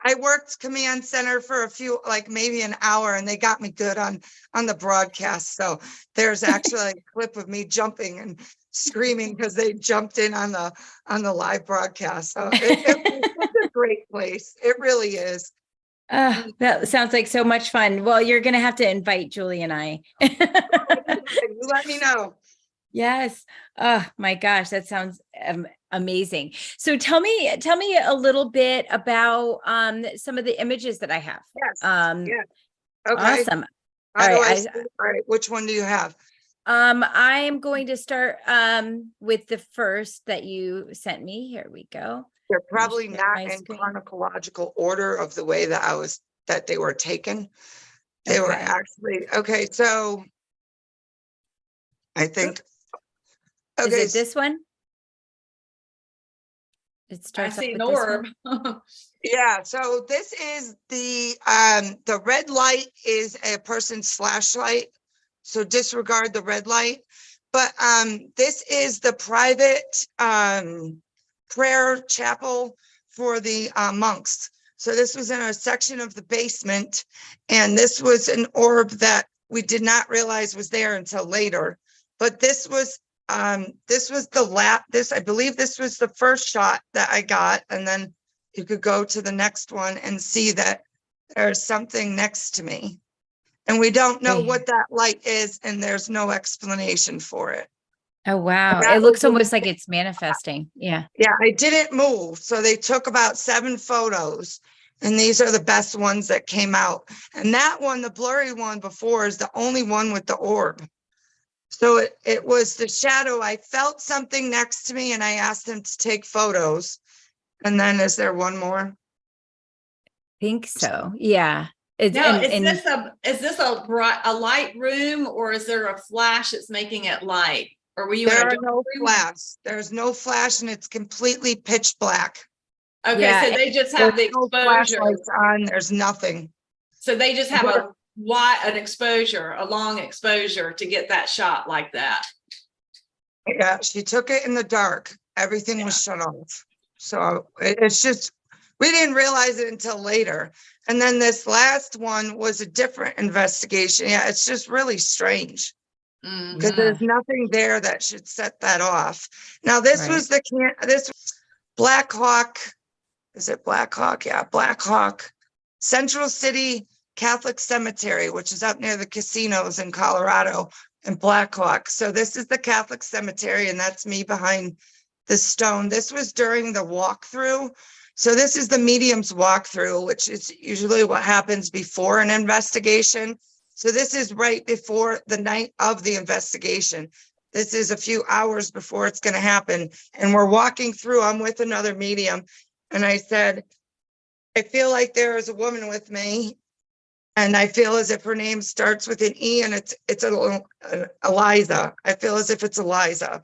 I worked command center for a few, like maybe an hour, and they got me good on the broadcast. So there's actually a clip of me jumping and screaming because they jumped in on the live broadcast. So it's a great place. It really is. That sounds like so much fun. Well, you're going to have to invite Julie and I. You let me know. Yes. Oh my gosh, that sounds amazing. So tell me a little bit about some of the images that I have. Yes. Okay. Awesome. All right. Which one do you have? I am going to start with the first that you sent me. Here we go. They're probably not in chronological order of the way that they were taken. They were actually okay. So I think Is Okay, it this one? It I starts off see an with this one. orb. yeah, so this is the red light is a person's flashlight. So disregard the red light. But this is the private prayer chapel for the monks. So this was in a section of the basement, and this was an orb that we did not realize was there until later. But this was I believe this was the first shot that I got, and then you could go to the next one and see that there's something next to me. And we don't know Right. what that light is, and there's no explanation for it. Oh, wow. That It looks was in- almost like it's manifesting. Yeah. Yeah, I didn't move. So they took about 7 photos, and these are the best ones that came out. And that one, the blurry one before, is the only one with the orb. So it was the shadow. I felt something next to me, and I asked them to take photos. And then is there one more? Think so. Yeah. It's Now, and is this a light room, or is there a flash that's making it light? Or were you in There a are dark no room? flash. There's no flash, and it's completely pitch black. Okay, Yeah, so they just have the There's no exposure. flashlights on. There's nothing. So they just have But- an exposure, a long exposure to get that shot like that. Yeah, she took it in the dark. Everything was shut off. So it's just, we didn't realize it until later. And then this last one was a different investigation. Yeah, it's just really strange Mhm. because Yeah. there's nothing there that should set that off. Now, this Right. was this Black Hawk. Is it Black Hawk? Yeah, Black Hawk Central City Catholic Cemetery, which is up near the casinos in Colorado, and Black Hawk. So this is the Catholic cemetery, and that's me behind the stone. This was during the walkthrough. So this is the medium's walkthrough, which is usually what happens before an investigation. So this is right before the night of the investigation. This is a few hours before it's going to happen. And we're walking through, I'm with another medium. And I said, I feel like there is a woman with me. And I feel as if her name starts with an E, and it's Eliza. I feel as if it's Eliza.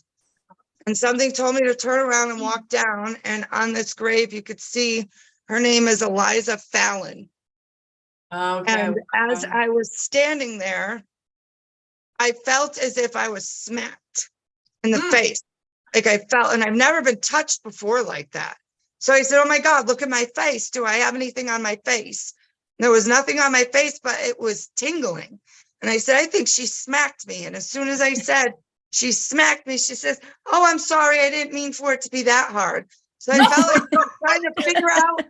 And something told me to turn around and walk down. And on this grave, you could see her name is Eliza Fallon. Okay. And as wow. I was standing there, I felt as if I was smacked in the Mm. face. Like I felt, and I've never been touched before like that. So I said, oh my God, look at my face. Do I have anything on my face? There was nothing on my face, but it was tingling. And I said, I think she smacked me. And as soon as I said she smacked me, she says, oh, I'm sorry. I didn't mean for it to be that hard. So I felt like I was trying to figure out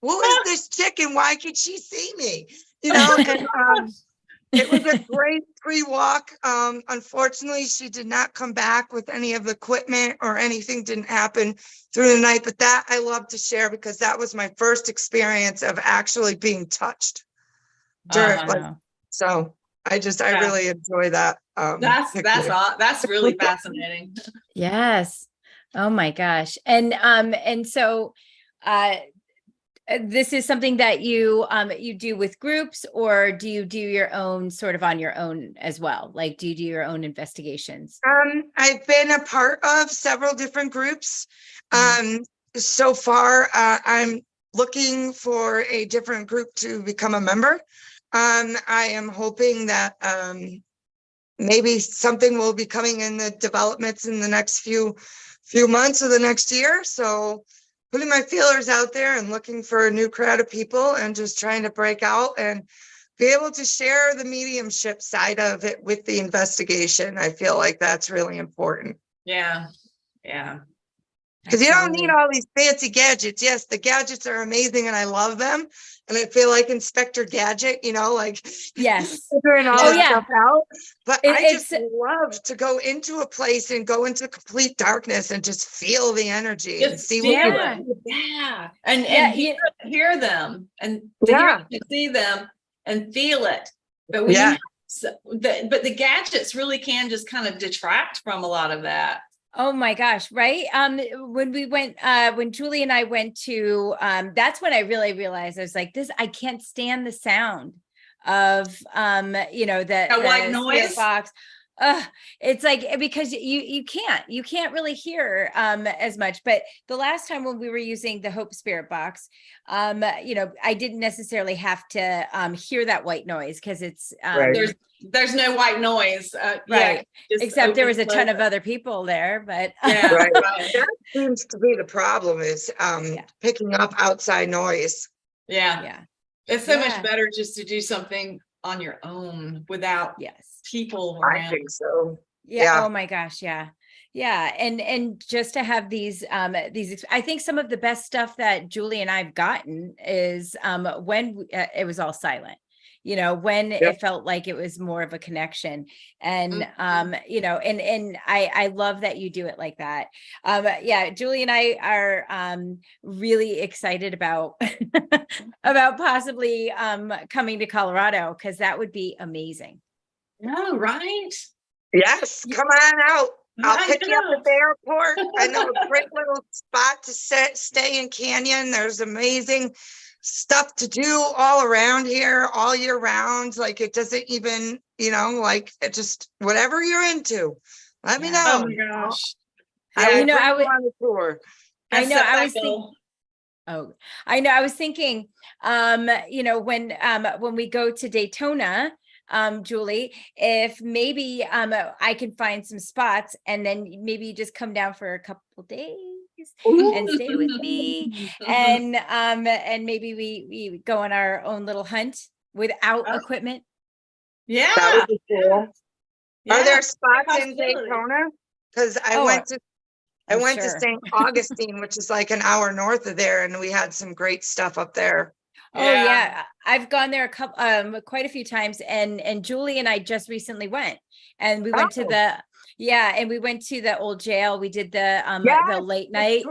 who is this chick and why could she see me? You know, and it was a great pre-walk. Unfortunately, she did not come back with any of the equipment, or anything didn't happen through the night. But that I love to share because that was my first experience of actually being touched. Wow. So I Yeah. really enjoy that. That's picture. that's really fascinating. Yes. Oh my gosh. And so this is something that you do with groups, or do you do your own sort of on your own as well? Like, do you do your own investigations? I've been a part of several different groups. Mhm. So far, I'm looking for a different group to become a member. I am hoping that maybe something will be coming in the developments in the next few months or the next year. So putting my feelers out there and looking for a new crowd of people and just trying to break out and be able to share the mediumship side of it with the investigation. I feel like that's really important. Yeah. Yeah. Because you don't need Absolutely. all these fancy gadgets. Yes, the gadgets are amazing and I love them. And I feel like Inspector Gadget, you know, like Yes. figuring all Oh, this yeah. stuff out. But It- I just it's- love to go into a place and go into complete darkness and just feel the energy and Just see feel what Yeah. it. Yeah. And Yeah, hear them and to Yeah. hear them and see them and feel it. But when Yeah. you have, but the gadgets really can just kind of detract from a lot of that. Oh my gosh, right? When we went, when Julie and I went to, that's when I really realized I was like, I can't stand the sound of, the white spirit noise? box. It's like because you can't really hear as much. But the last time when we were using the Hope Spirit Box, I didn't necessarily have to hear that white noise because it's Right. There's no white noise. right. Just Except there was a open, ton of close. other people there, but Yeah, Right. right. That seems to be the problem is Yeah. picking up outside noise. Yeah. yeah, It's so much Yeah. better just to do something on your own without yes. people I around. think so. Yeah. Yeah. Oh my gosh. Yeah. Yeah. And just to have these, I think some of the best stuff that Julie and I've gotten is when it was all silent, when Yep. it felt like it was more of a connection. And, Mhm. and I love that you do it like that. Yeah. Julie and I are really excited about, about possibly coming to Colorado because that would be amazing. No, right? Yes, come on out. I'll I pick you up know. at the airport. I know a great little spot to stay in Canyon. There's amazing stuff to do all around here all year round. Like it doesn't even, like it just whatever you're into. Let me Yeah. Oh know. my gosh. I Yeah, will bring I you would. on the tour. I Let's know. set I that was thinking. goal. Oh, I know. I was thinking. When we go to Daytona, Julie, if maybe I can find some spots, and then maybe you just come down for a couple days and Ooh, stay with me, and maybe we go on our own little hunt without Oh. equipment. Yeah. that would be cool. Yeah. Are there spots in Possibility. Daytona? Because I Oh, went to I'm to sure. St. Augustine, which is like an hour north of there, and we had some great stuff up there. Oh yeah, I've gone there quite a few times, and Julie and I just recently went, and we went to Oh. and we went to the old jail. We did the Yes. late night.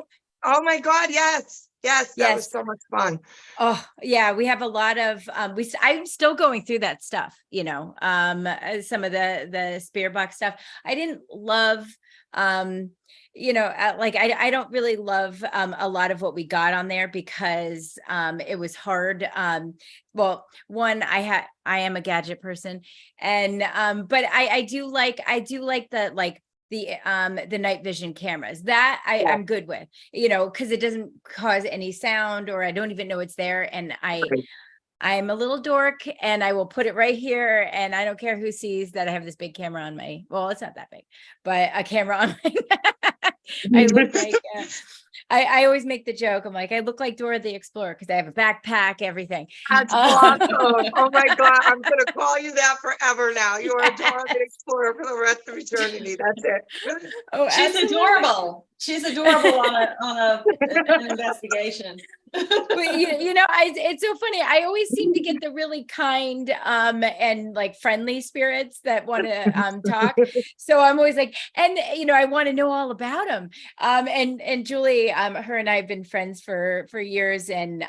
Oh my God, yes. Yes, that was Yes. so much fun. Oh yeah, we have a lot of I'm still going through that stuff, some of the Spirit Box stuff. I didn't love like I don't really love a lot of what we got on there because it was hard. Well, one, I am a gadget person, and but I do like the night vision cameras that Yeah. I'm good with, because it doesn't cause any sound or I don't even know it's there. And Right. I'm a little dork and I will put it right here. And I don't care who sees that I have this big camera on well, it's not that big, but a camera on my, I look like, I always make the joke. I'm like, I look like Dora the Explorer because I have a backpack, everything. That's awesome. Oh my God, I'm gonna call you that forever now. You are Dora the Explorer for the rest of eternity. That's it. Oh, She's absolutely. adorable. She's adorable on an investigation. But it's so funny. I always seem to get the really kind and like friendly spirits that want to talk. So I'm always like, and I want to know all about them. And Julie, her and I have been friends for years, and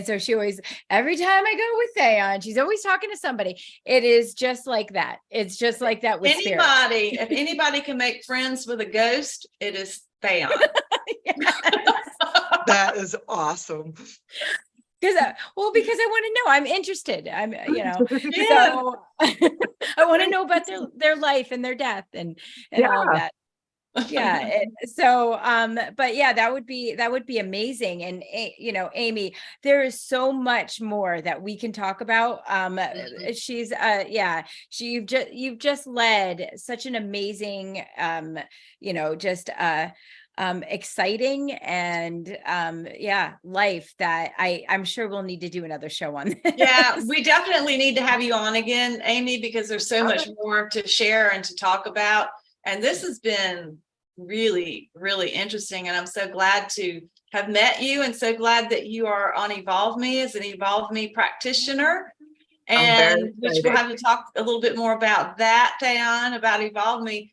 so she always, every time I go with Thayon, she's always talking to somebody. It is just like that. It's just like that with spirits. If anybody can make friends with a ghost, it is Thayon. That is awesome. Because I want to know. I'm interested. I'm, Yeah. so I want to know about their life and their death and all of that. Yeah. So, but yeah, that would be amazing. And Amy, there is so much more that we can talk about. She's, you've just led such an amazing, exciting and life that I'm sure we'll need to do another show on this. Yeah, we definitely need to have you on again, Amy, because there's so much more to share and to talk about. And this has been really, really interesting. And I'm so glad to have met you and so glad that you are on Evolve Me as an Evolve Me practitioner. And which we'll have to talk a little bit more about that, Thayon, about Evolve Me.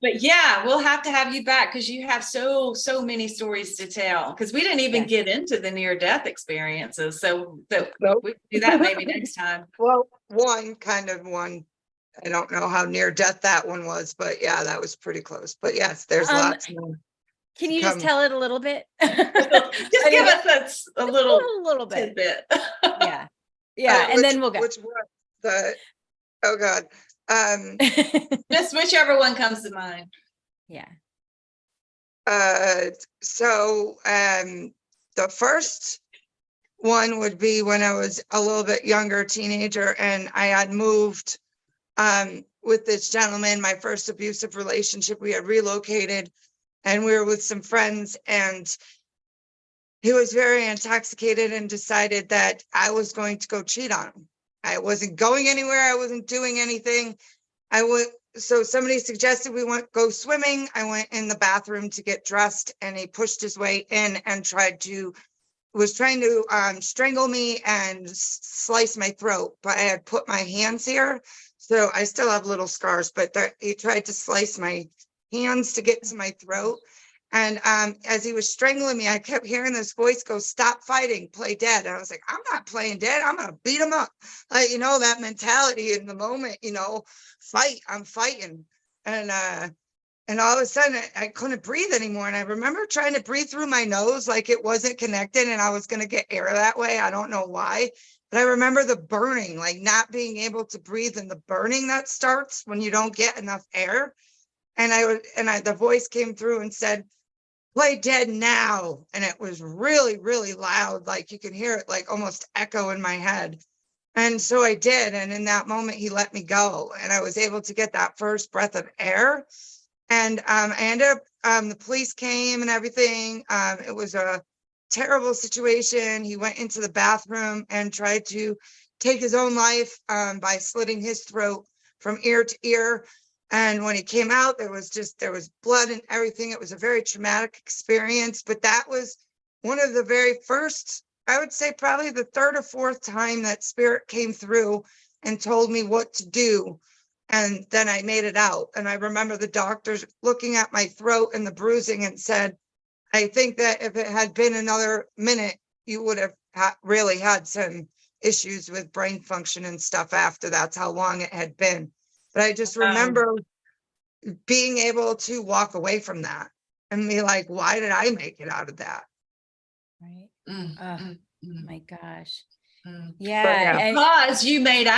But yeah, we'll have to have you back because you have so many stories to tell. Because we didn't even get into the near-death experiences, so we can do that maybe next time. Well, one. I don't know how near death that one was, but yeah, that was pretty close. But yes, there's lots more. Can you just tell it a little bit? Just give us a little bit. tidbit. Yeah, and then we'll go. Which one? Oh God. Um, Just whichever one comes to mind. Yeah. so the first one would be when I was a little bit younger, teenager, and I had moved with this gentleman, my first abusive relationship. We had relocated and we were with some friends, and he was very intoxicated and decided that I was going to go cheat on him. I wasn't going anywhere. I wasn't doing anything. So somebody suggested we went go swimming. I went in the bathroom to get dressed, and he pushed his way in and was trying to strangle me and slice my throat, but I had put my hands here. So I still have little scars, but he tried to slice my hands to get to my throat. And as he was strangling me, I kept hearing this voice go, "Stop fighting, play dead." And I was like, I'm not playing dead. I'm going to beat him up. Like, that mentality in the moment, fight, I'm fighting. And all of a sudden I couldn't breathe anymore. And I remember trying to breathe through my nose like it wasn't connected and I was going to get air that way. I don't know why, but I remember the burning, like not being able to breathe, and the burning that starts when you don't get enough air. And the voice came through and said, "Play dead now." And it was really, really loud. Like you can hear it like almost echo in my head. And so I did. And in that moment, he let me go. And I was able to get that first breath of air. And I ended up, the police came and everything. It was a terrible situation. He went into the bathroom and tried to take his own life by slitting his throat from ear to ear. And when he came out, there was blood and everything. It was a very traumatic experience, but that was one of the very first, I would say probably the third or fourth time that spirit came through and told me what to do. And then I made it out. And I remember the doctors looking at my throat and the bruising and said, "I think that if it had been another minute, you would have really had some issues with brain function and stuff after. That's how long it had been." But I just remember being able to walk away from that and be like, why did I make it out of that? Right. Mm, Oh mm, mm, my gosh. mm. Yeah. And Because you made it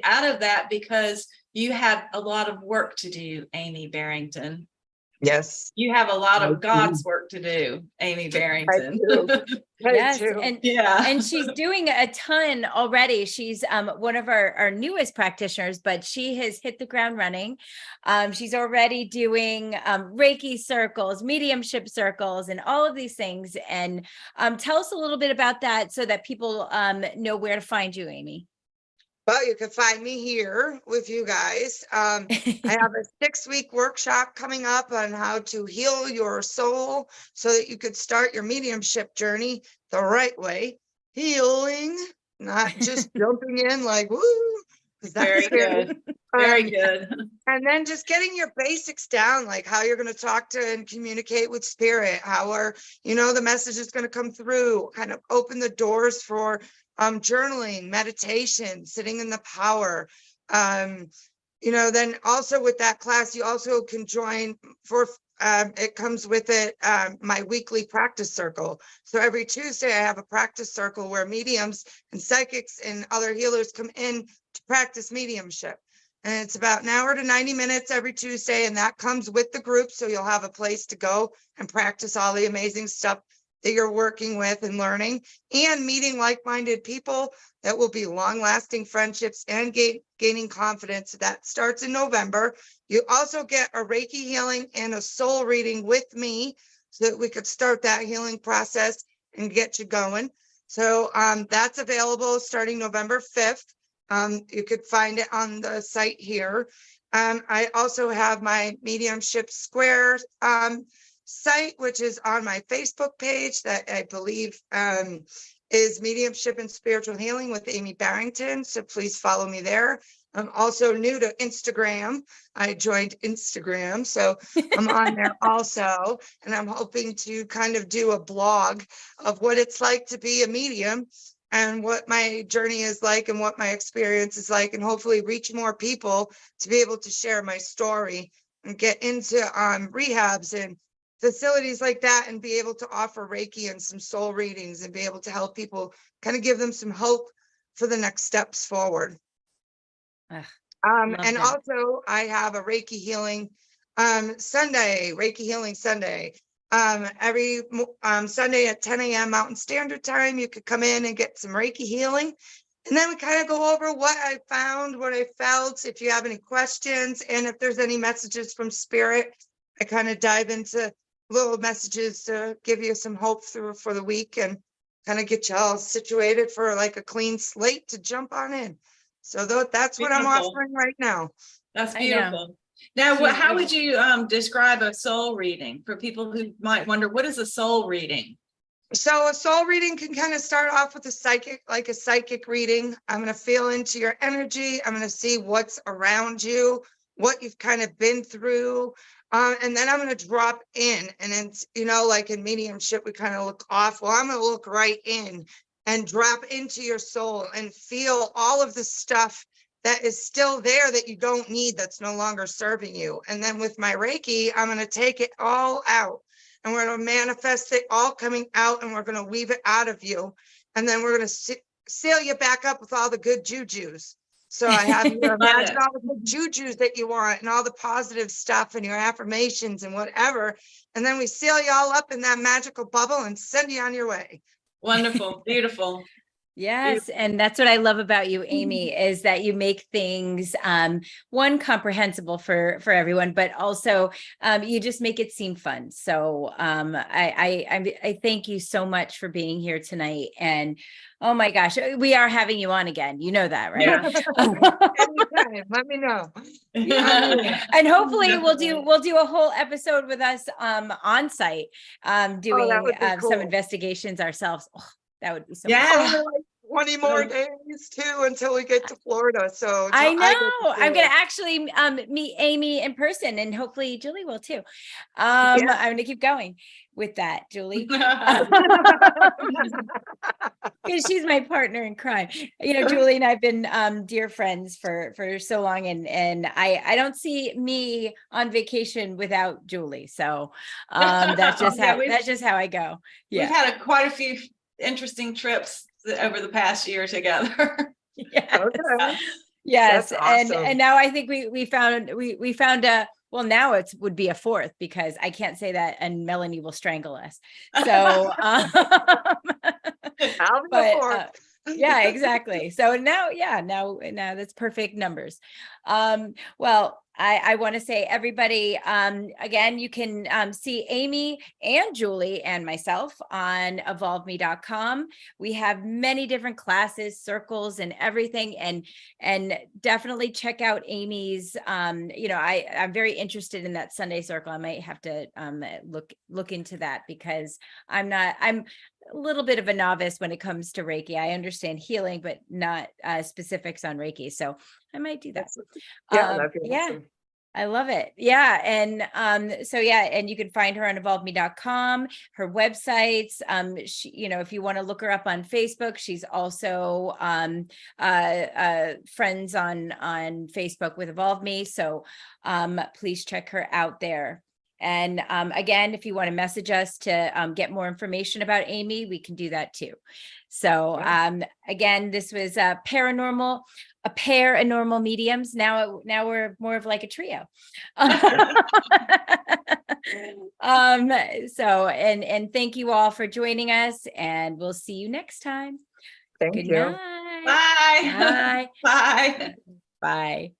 out of that because you have a lot of work to do, Amy Barrington. Yes. You have a lot I of God's do. work to do, Amy I Barrington. do. I yes, do. and Yeah. she's doing a ton already. She's one of our newest practitioners, but she has hit the ground running. She's already doing Reiki circles, mediumship circles, and all of these things. And tell us a little bit about that so that people know where to find you, Amy. Well, you can find me here with you guys. I have a 6-week workshop coming up on how to heal your soul so that you could start your mediumship journey the right way. Healing, not just jumping in like, woo, because that's Very scary. good. Very Um, good. And then just getting your basics down, like how you're going to talk to and communicate with spirit, the message is going to come through, kind of open the doors for journaling, meditation, sitting in the power. Then also with that class, you also can join it comes with it, my weekly practice circle. So every Tuesday I have a practice circle where mediums and psychics and other healers come in to practice mediumship. And it's about an hour to 90 minutes every Tuesday. And that comes with the group. So you'll have a place to go and practice all the amazing stuff that you're working with and learning, and meeting like-minded people that will be long-lasting friendships and gaining confidence. That starts in November. You also get a Reiki healing and a soul reading with me so that we could start that healing process and get you going. So that's available starting November 5th. You could find it on the site here. I also have my Mediumship Square site, which is on my Facebook page that I believe is Mediumship and Spiritual Healing with Amy Barrington. So please follow me there. I'm also new to Instagram. I joined Instagram, so I'm on there also. And I'm hoping to kind of do a blog of what it's like to be a medium and what my journey is like and what my experience is like, and hopefully reach more people to be able to share my story and get into rehabs and facilities like that and be able to offer Reiki and some soul readings and be able to help people kind of give them some hope for the next steps forward. Ugh, love And them. also I have a Reiki healing Sunday, Reiki healing Sunday. Every Sunday at 10 a.m. Mountain Standard Time, you could come in and get some Reiki healing. And then we kind of go over what I found, what I felt, if you have any questions, and if there's any messages from spirit. I kind of dive into little messages to give you some hope through for the week and kind of get you all situated for like a clean slate to jump on in. So that's what I'm Beautiful. offering right now. That's I know. beautiful. Now, She's how would you describe a soul reading for people who might wonder, what is a soul reading? So a soul reading can kind of start off with a psychic reading. I'm going to feel into your energy. I'm going to see what's around you, what you've kind of been through. And then I'm going to drop in, and it's, like in mediumship, we kind of look off. Well, I'm going to look right in and drop into your soul and feel all of the stuff that is still there that you don't need, that's no longer serving you. And then with my Reiki, I'm going to take it all out. And we're going to manifest it all coming out, and we're going to weave it out of you. And then we're going to seal you back up with all the good jujus. So I have you imagine all the good jujus that you want and all the positive stuff and your affirmations and whatever. And then we seal you all up in that magical bubble and send you on your way. Wonderful. Beautiful. Yes, and that's what I love about you, Amy, is that you make things one, comprehensible for everyone, but also you just make it seem fun. So I thank you so much for being here tonight. And oh my gosh, we are having you on again. You know that, right? Anytime, let me know. Yeah. And hopefully we'll do a whole episode with us on site doing would be some cool. investigations ourselves. Oh, that would be so Yeah. fun. 20 more days too until we get to Florida. So I get know. to I'm see gonna it. actually meet Amy in person, and hopefully Julie will too. I'm gonna keep going with that, Julie, because she's my partner in crime. Julie and I've been dear friends for so long, and I don't see me on vacation without Julie. So that's just how I go. We've had quite a few interesting trips over the past year together. Yes. Okay. Yes. That's awesome. And now I think we found a, well, now it would be a fourth, because I can't say that and Melanie will strangle us. So, I'll be but, the fourth. yeah, exactly. So now that's perfect numbers. Well, I want to say, everybody, again, you can see Amy and Julie and myself on evolveme.com. We have many different classes, circles, and everything, and definitely check out Amy's. I'm very interested in that Sunday circle. I might have to look into that, because I'm a little bit of a novice when it comes to Reiki. I understand healing, but not specifics on Reiki. So I might do that. That'd be awesome. I love it. Yeah. And and you can find her on evolveme.com, her websites. She, if you want to look her up on Facebook, she's also friends on Facebook with Evolve Me. So please check her out there. And again, if you want to message us to get more information about Amy, we can do that too. So again, this was a paranormal mediums. Now we're more of like a trio. So and thank you all for joining us, and we'll see you next time. Thank Good you. night. Bye. Bye. Bye. Bye.